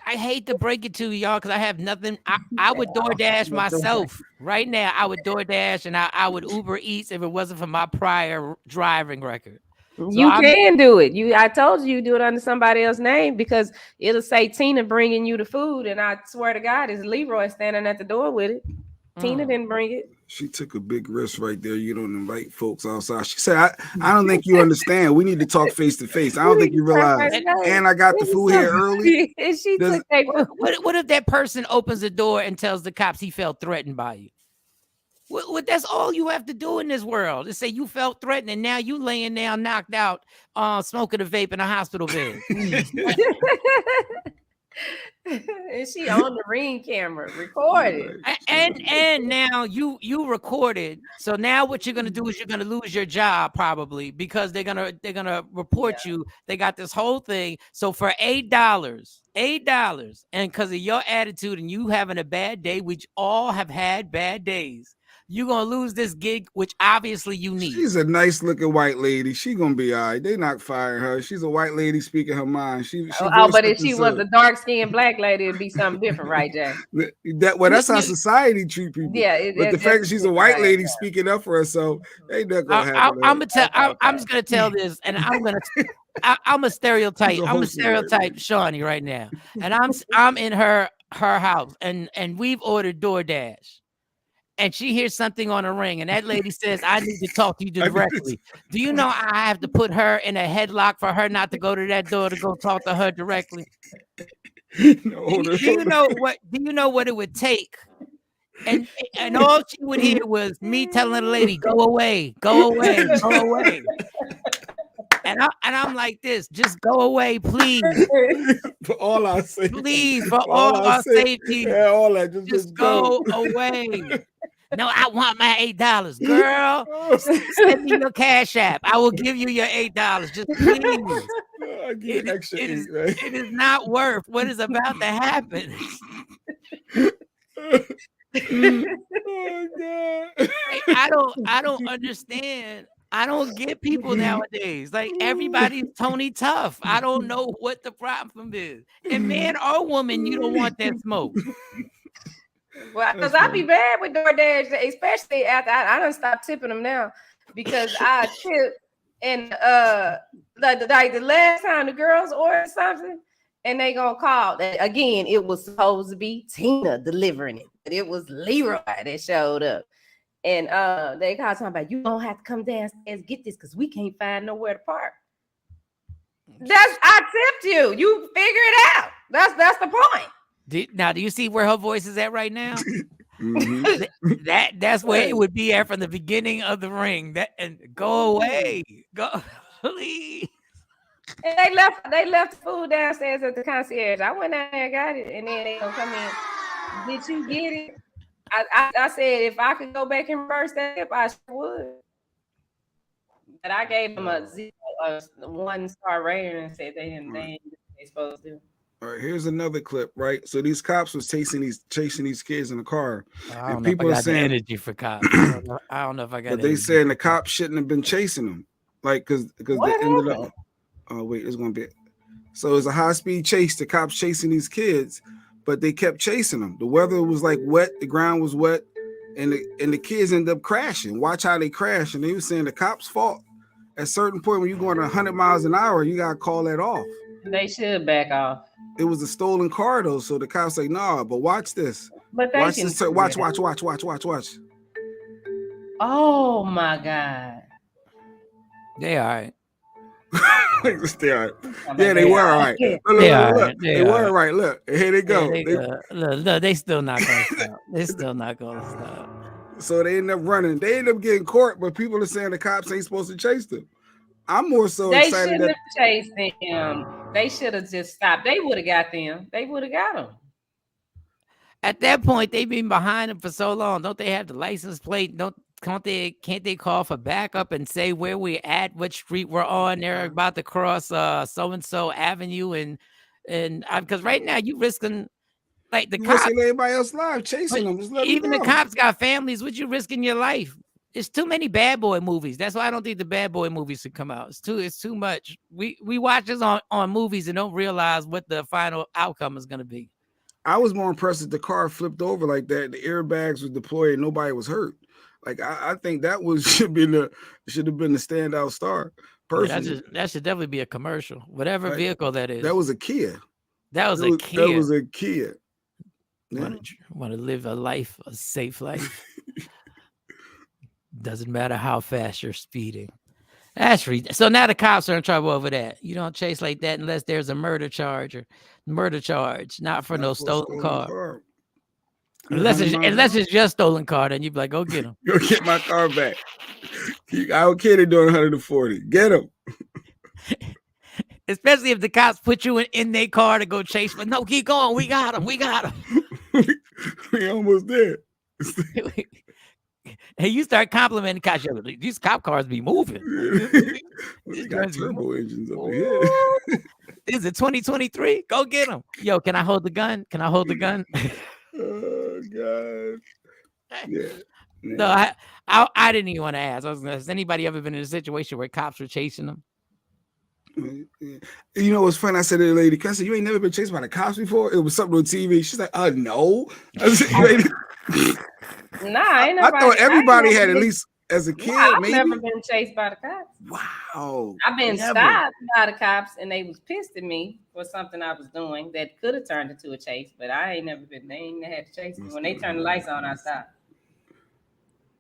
I hate to break it to y'all because I have nothing. I would DoorDash myself right now. I would DoorDash and I would Uber Eats if it wasn't for my prior driving record. So you can do it. I told you do it under somebody else's name because it'll say Tina bringing you the food, and I swear to God, it's Leroy standing at the door with it. Tina didn't bring it. She took a big risk right there. You don't invite folks outside. She said, I don't think you understand. We need to talk face to face. I don't think you realize. And I got the food here early. What if that person opens the door and tells the cops he felt threatened by you? What that's all you have to do in this world is say you felt threatened, and now you laying down knocked out, smoking a vape in a hospital bed. And she on the Ring camera recorded. And now you recorded. So now what you're gonna do is you're gonna lose your job probably because they're gonna report you. They got this whole thing. So for $8, and because of your attitude and you having a bad day, which all have had bad days, you're gonna lose this gig, which obviously you need. She's a nice looking white lady. She gonna be all right. They not firing her. She's a white lady speaking her mind. But if she was a dark skinned black lady, it'd be something different, right, Jay? That's how society treat people. Yeah, but the fact that she's a white lady speaking up for herself, ain't that gonna happen. I'm just gonna tell this, and I'm a stereotype. I'm a stereotype Shawnee right now, and I'm in her house, and we've ordered DoorDash. And she hears something on the ring, and that lady says, I need to talk to you directly. Do you know I have to put her in a headlock for her not to go to that door to go talk to her directly? Do you know what it would take? And all she would hear was me telling the lady, go away, go away, go away. And I'm like this, just go away, please. For all our safety. Please, for all our safety. Yeah, all that. Just go away. No, I want my $8. Girl, send me your Cash App. I will give you your $8. Just please. It is not worth what is about to happen. Oh God. I don't understand. I don't get people nowadays. Like, everybody's Tony Tough. I don't know what the problem is. And man or woman, you don't want that smoke. Well, because I be bad with DoorDash, especially after I done stopped tipping them now because I tip and like the last time the girls ordered something and they gonna call again. It was supposed to be Tina delivering it, but it was Leroy that showed up. And they called talking about you don't have to come downstairs and get this because we can't find nowhere to park. I tipped you. You figure it out. That's the point. Do you see where her voice is at right now? That's where it would be at from the beginning of the ring. And go away, go, please. And they left the food downstairs at the concierge. I went down there and got it, and then they gonna come in. Did you get it? I said if I could go back and reverse that tip, I sure would. But I gave them a 1-star rating and said they ain't supposed to. All right, here's another clip, right? So these cops was chasing these kids in the car. I don't know if I got the energy for cops. I don't know if I got. But they saying the cops shouldn't have been chasing them, like because they ended up. Oh wait, it's gonna be. So it's a high speed chase. The cops chasing these kids, but they kept chasing them. The weather was like wet, the ground was wet, and the kids ended up crashing. Watch how they crash, and they were saying the cops' fault. At a certain point, when you're going 100 miles an hour, you gotta call that off. They should back off. It was a stolen car though, so the cops like, nah, but watch this. But watch this. Watch. Oh my God. They all right. They all right. Yeah, they were all right. Look, they were all right. Look, here they go. Look, they still not gonna stop. They still not gonna stop. So they end up running. They end up getting caught, but people are saying the cops ain't supposed to chase them. I'm more so excited. They shouldn't have chased them. They should have just stopped. They would have got them. They would have got them. At that point, they've been behind them for so long. Don't they have the license plate? Can't they call for backup and say where we're at, what street we're on? They're about to cross so and so avenue, and because right now you risking like the cops. Risking everybody else live chasing them. Even the cops got families. What you risking your life? It's too many bad boy movies. That's why I don't think the bad boy movies should come out. It's too much. We watch this on movies and don't realize what the final outcome is going to be. I was more impressed that the car flipped over like that. The airbags were deployed and nobody was hurt. Like I think that should have been the standout star. Personally, yeah, that should definitely be a commercial. Whatever vehicle that is. That was a Kia. That was a Kia. Yeah. Want to live a safe life. Doesn't matter how fast you're speeding. So now the cops are in trouble over that. You don't chase like that unless there's a murder charge, not for no stolen car. Unless it's just stolen car, then you'd be like, go get him. Go get my car back. I don't care they're doing 140. Get him. Especially if the cops put you in their car to go chase, but no, keep going. We got him. We almost there. Hey, you start complimenting cops. These cop cars be moving. We got turbo engines over here. Is it 2023? Go get them. Yo, can I hold the gun? Oh God. Yeah. No, I didn't even want to ask. Has anybody ever been in a situation where cops were chasing them? You know what's funny? I said to the lady, I said, you ain't never been chased by the cops before? It was something on TV. She's like, no. I said, I thought everybody had at least as a kid. I've maybe. Never been chased by the cops. Wow. I've been stopped by the cops and they was pissed at me for something I was doing that could have turned into a chase, but they ain't had to chase me. When they turned the lights on, I stopped.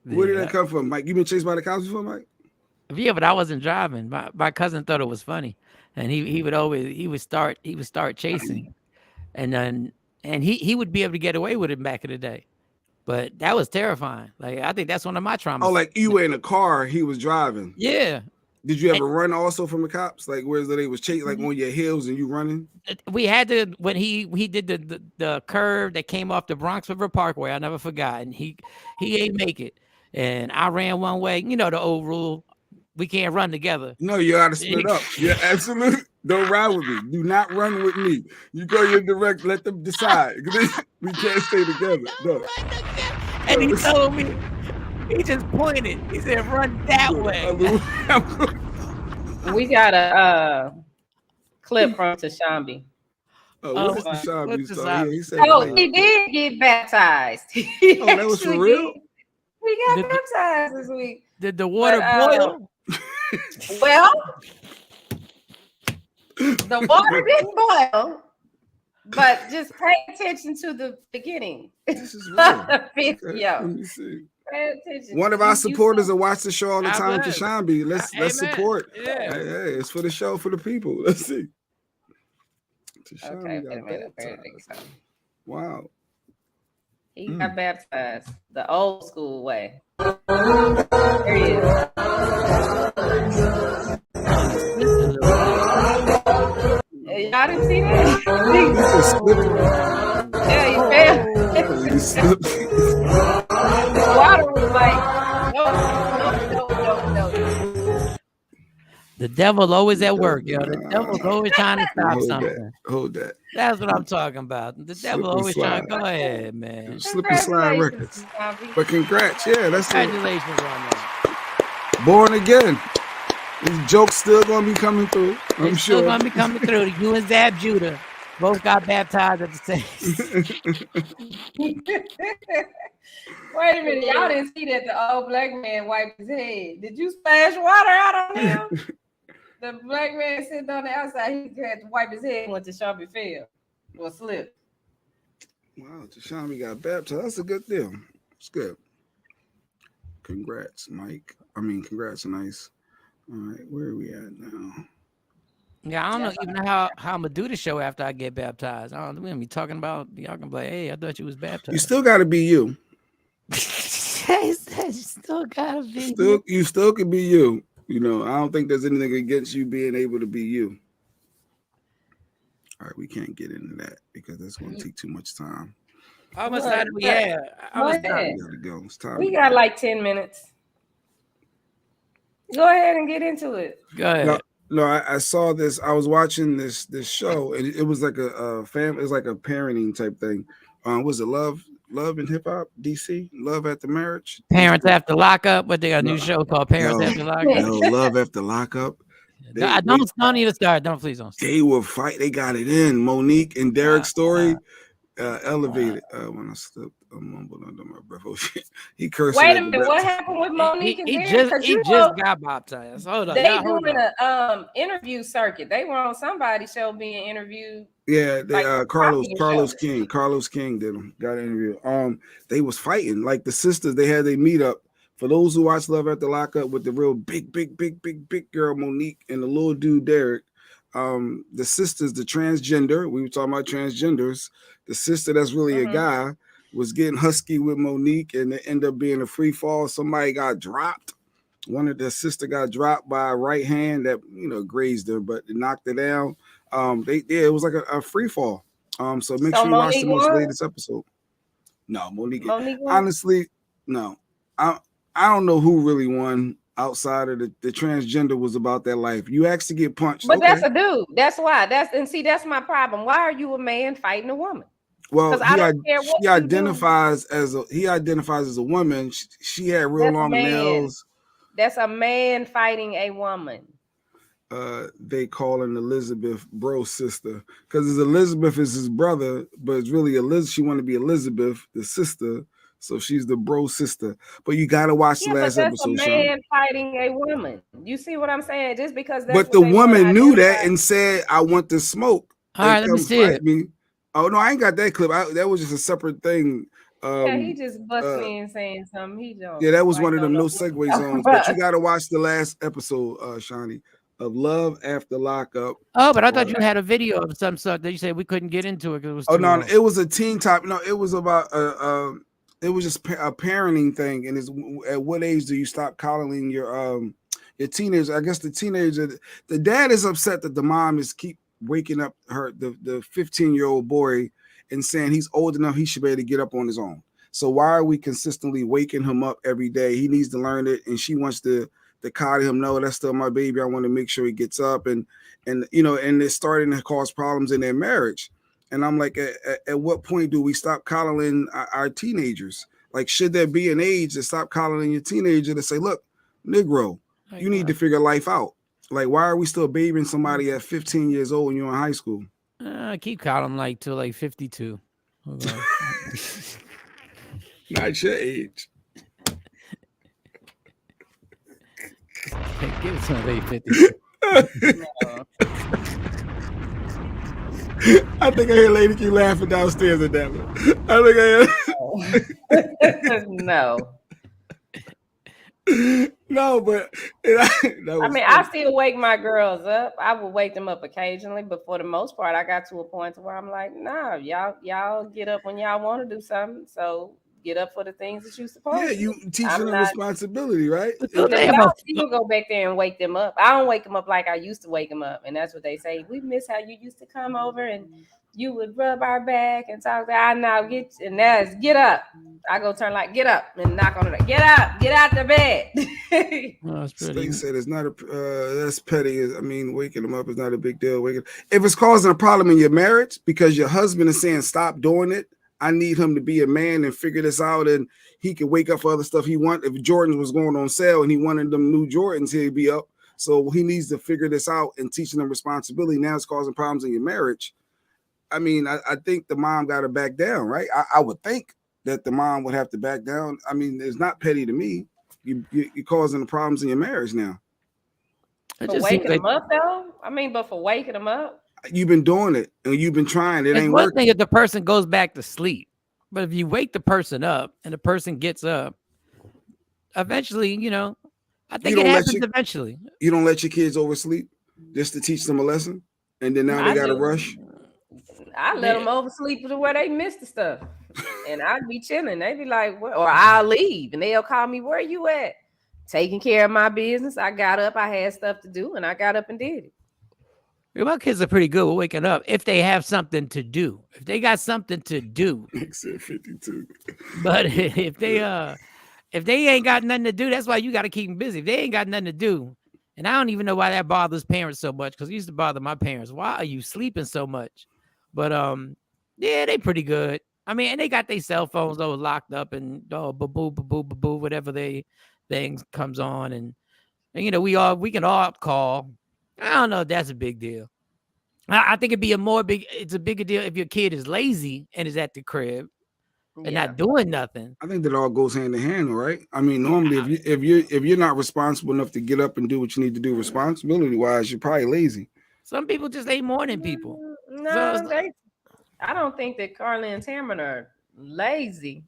Where did that come from, Mike? You been chased by the cops before, Mike? Yeah, but I wasn't driving. My cousin thought it was funny, and he would start chasing, and then he would be able to get away with it back in the day, but that was terrifying. Like I think that's one of my traumas. Oh, like you were in a car, he was driving. Yeah. Did you ever run also from the cops? Like where they was chasing, like on your heels and you running? We had to when he did the curve that came off the Bronx River Parkway. I never forgot, and he ain't make it, and I ran one way. You know the old rule. We can't run together. No, you gotta split up. Yeah, absolutely. Don't ride with me. Do not run with me. You go your direct. Let them decide. We can't stay together. No. And he told me. He just pointed. He said, "Run that way." We got a clip from Tashambi. What is the Shambi what's the story? Yeah, Shambi he said. Oh, he did get baptized. Oh, that was for real? We got baptized this week. Did the water boil? Well, the water didn't boil, but just pay attention to the beginning. This is real. Okay, Yo, let me see. pay attention. One of our supporters that watch the show all the time, will. Tashambi. Let's support. Yeah. Hey, it's for the show, for the people. Let's see. Okay, wait a minute. Wow. He got baptized the old school way. There he is. Y'all didn't see that? Yeah, he fell. The water was like, no. The devil always at work, yo. The devil's always trying to stop something. Hold that. That's what I'm talking about. The devil always trying to go ahead, man. Slip and slide records. But congrats. Yeah, that's congratulations on that. Born again. These jokes still gonna be coming through. I'm sure. Still gonna be coming through. You and Zab Judah both got baptized at the same. Wait a minute, y'all didn't see that the old black man wiped his head. Did you splash water out on him? The black man sitting on the outside, he had to wipe his head when Tashambi fell or slipped. Wow, Tashambi got baptized. That's a good deal. It's good. Congrats, Mike. Congrats, Nice. All right, where are we at now? Yeah, I don't know even how I'm gonna do the show after I get baptized. I don't know. We're gonna be talking about y'all gonna be like, hey, I thought you was baptized. You still gotta be you. You still gotta be you still can be you. You know, I don't think there's anything against you being able to be you. All right, we can't get into that because that's going to take too much time. How much time do we have? We gotta go. It's time. We got like 10 minutes. Go ahead and get into it. Go ahead. No, I saw this. I was watching this show, and it was like a family. It's like a parenting type thing. Was it Love and Hip Hop? DC, Love After Marriage. Parents After Lockup. But they got a new show called Parents After Lockup. No, Love After Lockup. Don't even start. Please don't. They were fight. They got it in. Monique and Derek's story elevated. When I slipped, I mumbled under my breath. Oh shit! He cursed. Wait a minute. What happened with Monique and Derek? He just got baptized. Hold on. They doing an interview circuit. They were on somebody's show being interviewed. Yeah, they Carlos King did them. Got an interview. They was fighting like the sisters. They had their meet up. For those who watch Love After Lockup with the real big girl Monique and the little dude Derek, the sisters, the transgender, we were talking about transgenders. The sister that's really a guy was getting husky with Monique, and it ended up being a free fall. Somebody got dropped. One of the sister got dropped by a right hand that grazed her, but it knocked her down. It was like a free fall. So make sure you watch the most latest episode. No, Monique honestly, no. I don't know who really won outside of the transgender was about that life. You actually get punched. But that's a dude. That's why. That's my problem. Why are you a man fighting a woman? Well, he identifies as a woman. She had real long nails. That's a man fighting a woman. They call him Elizabeth bro sister because Elizabeth is his brother, but it's really Elizabeth. She want to be Elizabeth, the sister. So she's the bro sister, but you gotta watch the last episode. That's a man fighting a woman. You see what I'm saying? Just because. But the woman knew that and said, "I want to smoke." All right, let me see it. Me. Oh no, I ain't got that clip. That was just a separate thing. He just busted me in saying something. He don't. Yeah, that was one of them no segue zones. But you gotta watch the last episode, Shawnee, of Love After Lockup. Oh, but I thought you had a video of some sort that you said we couldn't get into it because it was. Oh no, it was a teen top. No, it was about it was just a parenting thing, and is at what age do you stop coddling your teenagers? I guess the dad is upset that the mom is keep waking up the 15-year-old boy and saying he's old enough he should be able to get up on his own. So why are we consistently waking him up every day? He needs to learn it, and she wants to coddle him. No, that's still my baby. I want to make sure he gets up, and it's starting to cause problems in their marriage. And I'm like, at what point do we stop coddling our teenagers? Like, should there be an age to stop coddling your teenager to say, look, Negro, you need to figure life out. Like, why are we still babying somebody at 15 years old when you're in high school? Keep counting like till like 52. Okay. Not your age. Give it to me, 52. I think I hear Lady Q laughing downstairs at that one. No. No, but I still wake my girls up. I will wake them up occasionally, but for the most part, I got to a point where I'm like, nah, y'all get up when y'all want to do something. So get up for the things that you're supposed to. Yeah, you teaching them responsibility, right? I'll still go back there and wake them up. I don't wake them up like I used to wake them up, and that's what they say. We miss how you used to come over and you would rub our back and talk. I now get up. I go turn like get up and knock on it. Get up, get out the bed. They said it's not that's petty. I mean, waking them up is not a big deal. If it's causing a problem in your marriage because your husband is saying stop doing it, I need him to be a man and figure this out, and he can wake up for other stuff he wants. If Jordans was going on sale and he wanted them new Jordans, he'd be up. So he needs to figure this out and teaching them responsibility. Now it's causing problems in your marriage. I mean, I think the mom got to back down, right? I would think that the mom would have to back down. I mean, it's not petty to me. You're causing the problems in your marriage now. For waking them up, though? I mean, but for waking them up? You've been doing it and you've been trying. It ain't one working. thing if the person goes back to sleep, but if you wake the person up and the person gets up, eventually, I think it happens eventually. You don't let your kids oversleep just to teach them a lesson, and then now they got to rush. I let them oversleep to where they miss the stuff, and I'd be chilling. They'd be like, "What?" Or I'll leave, and they'll call me, "Where you at?" Taking care of my business. I got up. I had stuff to do, and I got up and did it. My kids are pretty good with waking up if they have something to do. If they got something to do. Except 52. But if they ain't got nothing to do, that's why you got to keep them busy. If they ain't got nothing to do, and I don't even know why that bothers parents so much, because it used to bother my parents. Why are you sleeping so much? But yeah, they pretty good. I mean, and they got their cell phones all locked up and ba-boo, whatever thing comes on, and we can all call. I don't know if that's a big deal. I think it's a bigger deal if your kid is lazy and is at the crib and not doing nothing. I think that all goes hand in hand, right? I mean, normally if you're not responsible enough to get up and do what you need to do responsibility wise, you're probably lazy. Some people just ain't morning people. No, I don't think that Carly and Tamron are lazy.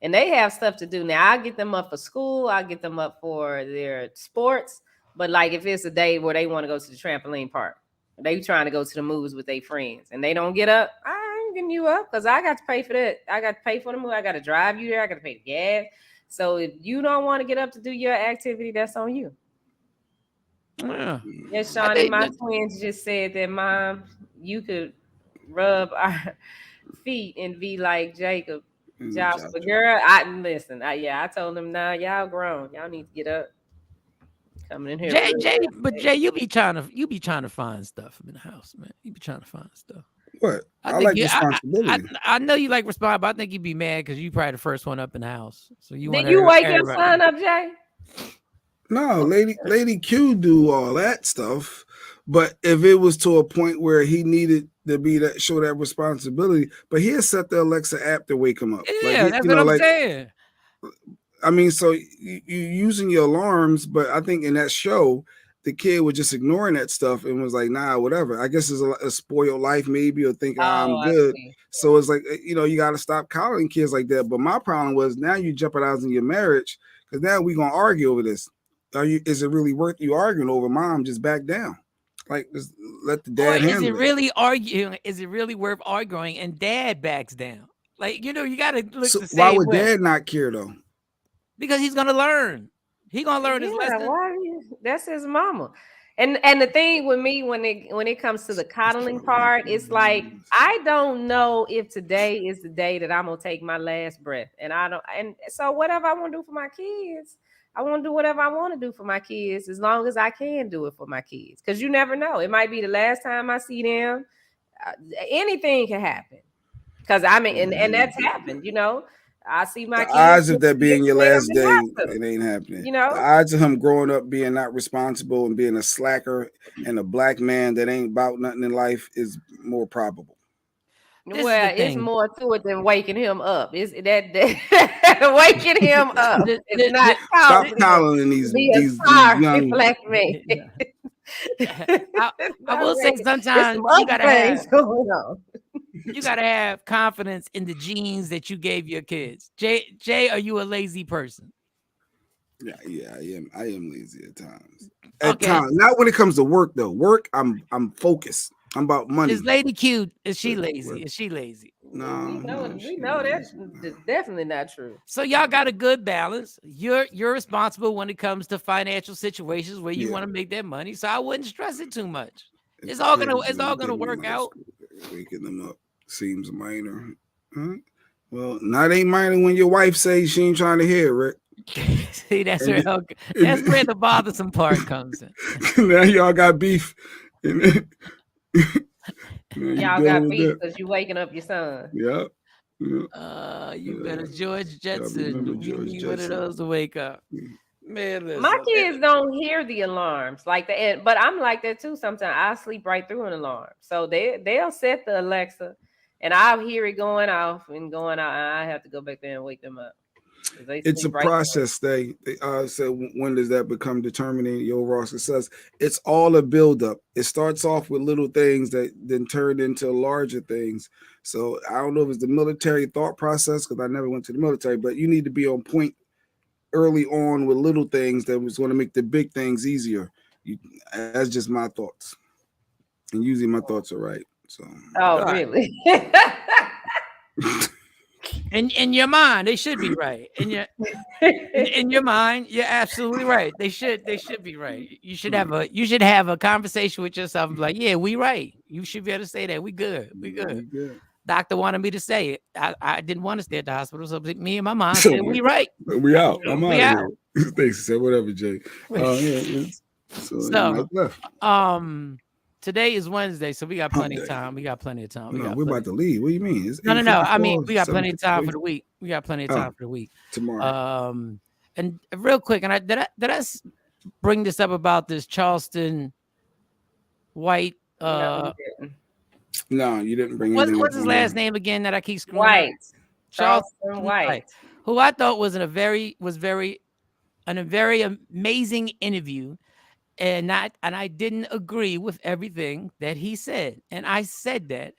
And they have stuff to do. Now, I get them up for school. I get them up for their sports. But like if it's a day where they want to go to the trampoline park, they trying to go to the movies with their friends, and they don't get up, I ain't getting you up because I got to pay for that. I got to pay for the movie. I got to drive you there. I got to pay the gas. So if you don't want to get up to do your activity, that's on you. Yeah. Yes, Shawn and my twins just said that, Mom, you could rub our feet and be like Jacob. Joshua, girl, I told them, nah, y'all grown. Y'all need to get up. Coming in here. Jay, you be trying to find stuff in the house, man. You be trying to find stuff. What? I like responsibility. I know you like responsibility, but I think you'd be mad because you probably the first one up in the house. So you want Did you wake your son up, Jay? No, Lady Q do all that stuff. But if it was to a point where he needed to show that responsibility, but he'll set the Alexa app to wake him up. Yeah, that's what I'm saying. I mean, so you using your alarms, but I think in that show, the kid was just ignoring that stuff and was like, nah, whatever. I guess it's a spoiled life maybe, or think I'm good. So it's like, you got to stop coddling kids like that. But my problem was now you jeopardizing your marriage because now we're going to argue over this. Is it really worth you arguing over? Mom, just back down. Like, just let the dad handle it. Is it really worth arguing? And dad backs down. Like, you got to look the same why would way. dad not care though? Because he's gonna learn. He's gonna learn his lesson. That's his mama. And the thing with me when it comes to the coddling part, it's like I don't know if today is the day that I'm gonna take my last breath. And so whatever I want to do for my kids, I want to do whatever I want to do for my kids as long as I can do it for my kids. Because you never know. It might be the last time I see them. Anything can happen. Because I mean, and that's happened, I see my kids. The odds of that being your last day, it ain't happening. The odds of him growing up being not responsible and being a slacker and a black man that ain't about nothing in life is more probable. Well, it's more to it than waking him up. It's that waking him up. It's not stop calling these young black men. I will say sometimes you gotta have confidence in the genes that you gave your kids. Jay, are you a lazy person? Yeah, I am lazy at times. At times, not when it comes to work though. Work, I'm focused. I'm about money. Is Lady Q? Is she lazy? Is she lazy? No, we know that's definitely not true. So y'all got a good balance. You're responsible when it comes to financial situations where you want to make that money. So I wouldn't stress it too much. It's all gonna work out. Waking them up seems minor. Huh? Well, not ain't minor when your wife says she ain't trying to hear, Rick. See, that's where the bothersome part comes in. Now y'all got beef. Y'all got beef because you waking up your son. Yep. You better George Jetson. You need one of those to wake up. Man, listen. My kids don't hear the alarms like that, but I'm like that too. Sometimes I sleep right through an alarm, so they'll set the Alexa, and I'll hear it going off and going out, and I have to go back there and wake them up. It's a process. They said, when does that become determining your overall success? It's all a buildup. It starts off with little things that then turn into larger things. So I don't know if it's the military thought process, because I never went to the military, but you need to be on point early on with little things that was going to make the big things easier. That's just my thoughts, and usually my thoughts are right. So really? In your mind, they should be right. In your mind, you're absolutely right. They should be right. You should have a conversation with yourself, like, yeah, we right. You should be able to say that. We good. Doctor wanted me to say it. I didn't want to stay at the hospital, so me and my mom said, we right. We out. I'm out of here. Thanks. Said whatever, Jay. Today is Wednesday, so we got plenty of time. We're about to leave. What do you mean? No. I mean, we got plenty of time for the week. Tomorrow. And real quick, and did I bring this up about this Charleston White? No, you didn't bring. What's his last name again? That I keep screwing White. up? Charleston White, who I thought was a very amazing interview. And I didn't agree with everything that he said. And I said that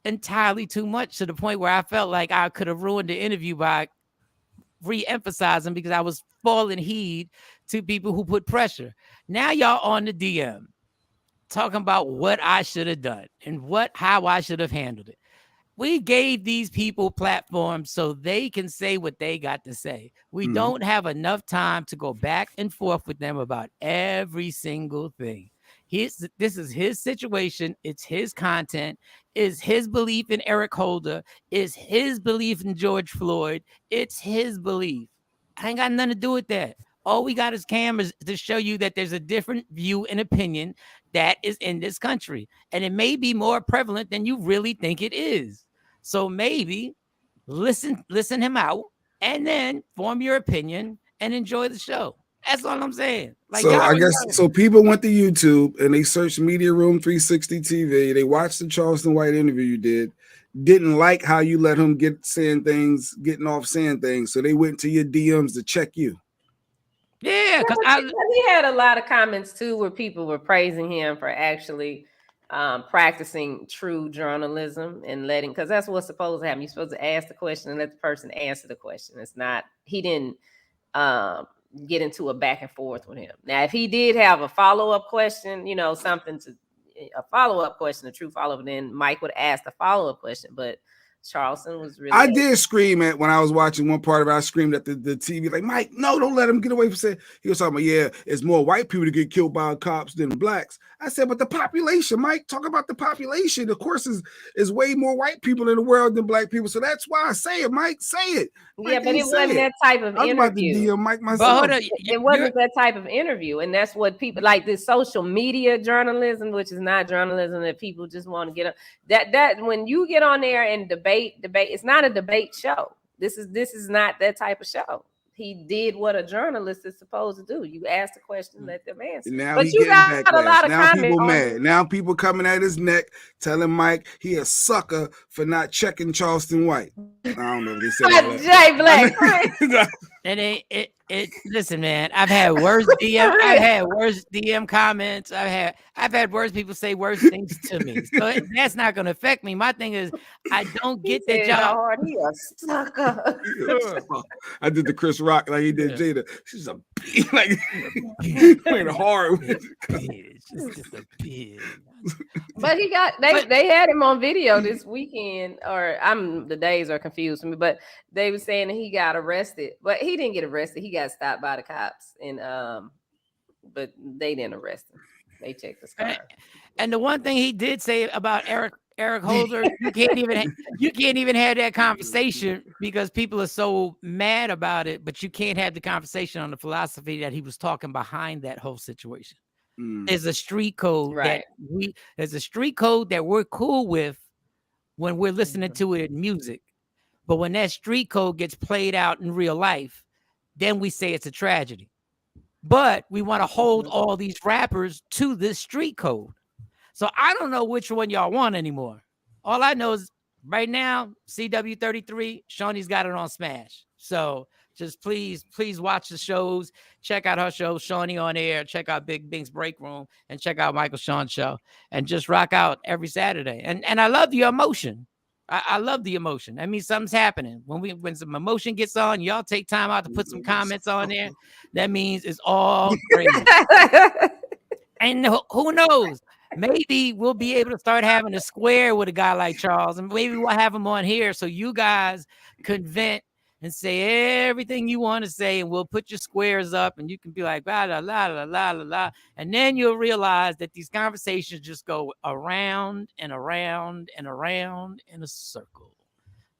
entirely too much, to the point where I felt like I could have ruined the interview by re-emphasizing, because I was falling heed to people who put pressure. Now y'all on the DM talking about what I should have done and how I should have handled it. We gave these people platforms so they can say what they got to say. We don't have enough time to go back and forth with them about every single thing. This is his situation. It's his content. It's his belief in Eric Holder. It's his belief in George Floyd. It's his belief. I ain't got nothing to do with that. All we got is cameras to show you that there's a different view and opinion that is in this country. And it may be more prevalent than you really think it is. So maybe listen him out, and then form your opinion and enjoy the show. That's all I'm saying. Like, so I guess so. People went to YouTube and they searched Media Room 360 TV. They watched the Charleston White interview you didn't like how you let him getting off saying things. So they went to your DMs to check you. Yeah, because he had a lot of comments too, where people were praising him for actually practicing true journalism and because that's what's supposed to happen. You're supposed to ask the question and let the person answer the question. It's not, he didn't get into a back and forth with him. Now, if he did have a follow-up question, a follow-up question, a true follow-up, then Mike would ask the follow-up question. But Charleston was really. I did scream at when I was watching one part of it. I screamed at the TV, like, Mike, no, don't let him get away from saying. He was talking about, yeah, it's more white people to get killed by cops than blacks. I said, but the population, Mike, talk about the population. Of course, is way more white people in the world than black people. So that's why I say it, Mike. Say it. Yeah, but it wasn't that type of interview. I was about to DM Mike myself. It wasn't that type of interview, and that's what people like. This social media journalism, which is not journalism, that people just want to get up. That when you get on there and debate, it's not a debate show. This is not that type of show. he did what a journalist is supposed to do. You ask the question, let them answer. Now but he you getting got a lot backlash. of Now comments people on mad. Now people coming at his neck, telling Mike he a sucker for not checking Charleston White. I don't know if they said all that. Jay Black. And listen, man, I've had worse DM comments. I've had worse people say worse things to me. So that's not gonna affect me. My thing is I don't get that y'all. He a sucker. I did the Chris Rock like he did Jada. She's a bitch. Like playing hard with bitch. It's just a bitch. But he got they had him on video this weekend, or the days are confused to me, but they were saying that he got arrested, but he didn't get arrested. He got stopped by the cops, and but they didn't arrest him. They checked his car. And the one thing he did say about Eric Holder, you can't even have that conversation because people are so mad about it, but you can't have the conversation on the philosophy that he was talking behind that whole situation. There's a street code that we're cool with when we're listening to it in music. But when that street code gets played out in real life, then we say it's a tragedy. But we want to hold all these rappers to this street code. So I don't know which one y'all want anymore. All I know is right now, CW33, Shawnee's got it on Smash. So just please watch the shows. Check out her show, Shawnee on Air. Check out Big Bing's Break Room, and check out Michael Shawn's show, and just rock out every Saturday. And I love the emotion. I love the emotion. That means something's happening. When some emotion gets on, y'all take time out to put some comments on there. That means it's all crazy. And who knows? Maybe we'll be able to start having a square with a guy like Charles, and maybe we'll have him on here so you guys can vent and say everything you want to say, and we'll put your squares up, and you can be like, la, la, la, la, la, la, la. And then you'll realize that these conversations just go around and around and around in a circle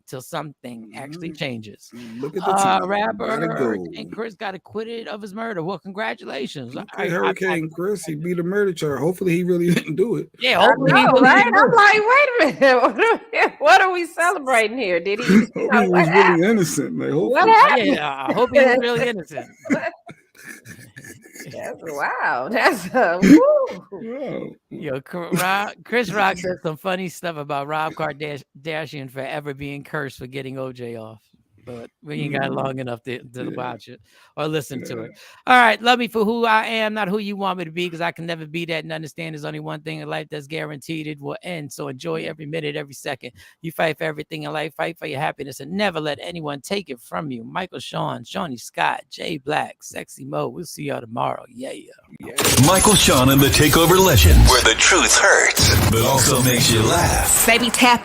till something actually changes. Look at the rapper and Chris got acquitted of his murder. Well, congratulations. Okay, Hurricane Chris, he beat a murder charge. Hopefully he really didn't do it. Yeah, hopefully he really didn't do it. I'm like, wait a minute. What are we celebrating here? Did he? He was really innocent. Like, what happened? Yeah, I hope he was really innocent. Wow, that's woo. Yo, Chris Rock said some funny stuff about Rob Kardashian forever being cursed for getting OJ off, but we ain't got long enough to watch it or listen to it. All right, love me for who I am, not who you want me to be, because I can never be that and understand there's only one thing in life that's guaranteed. It will end. So enjoy every minute, every second. You fight for everything in life, fight for your happiness, and never let anyone take it from you. Michael Shawn, Shawnee Scott, Jay Black, Sexy Mo. We'll see y'all tomorrow. Yeah. Michael Shawn and the Takeover Legend, where the truth hurts, but also makes you laugh. Baby, tap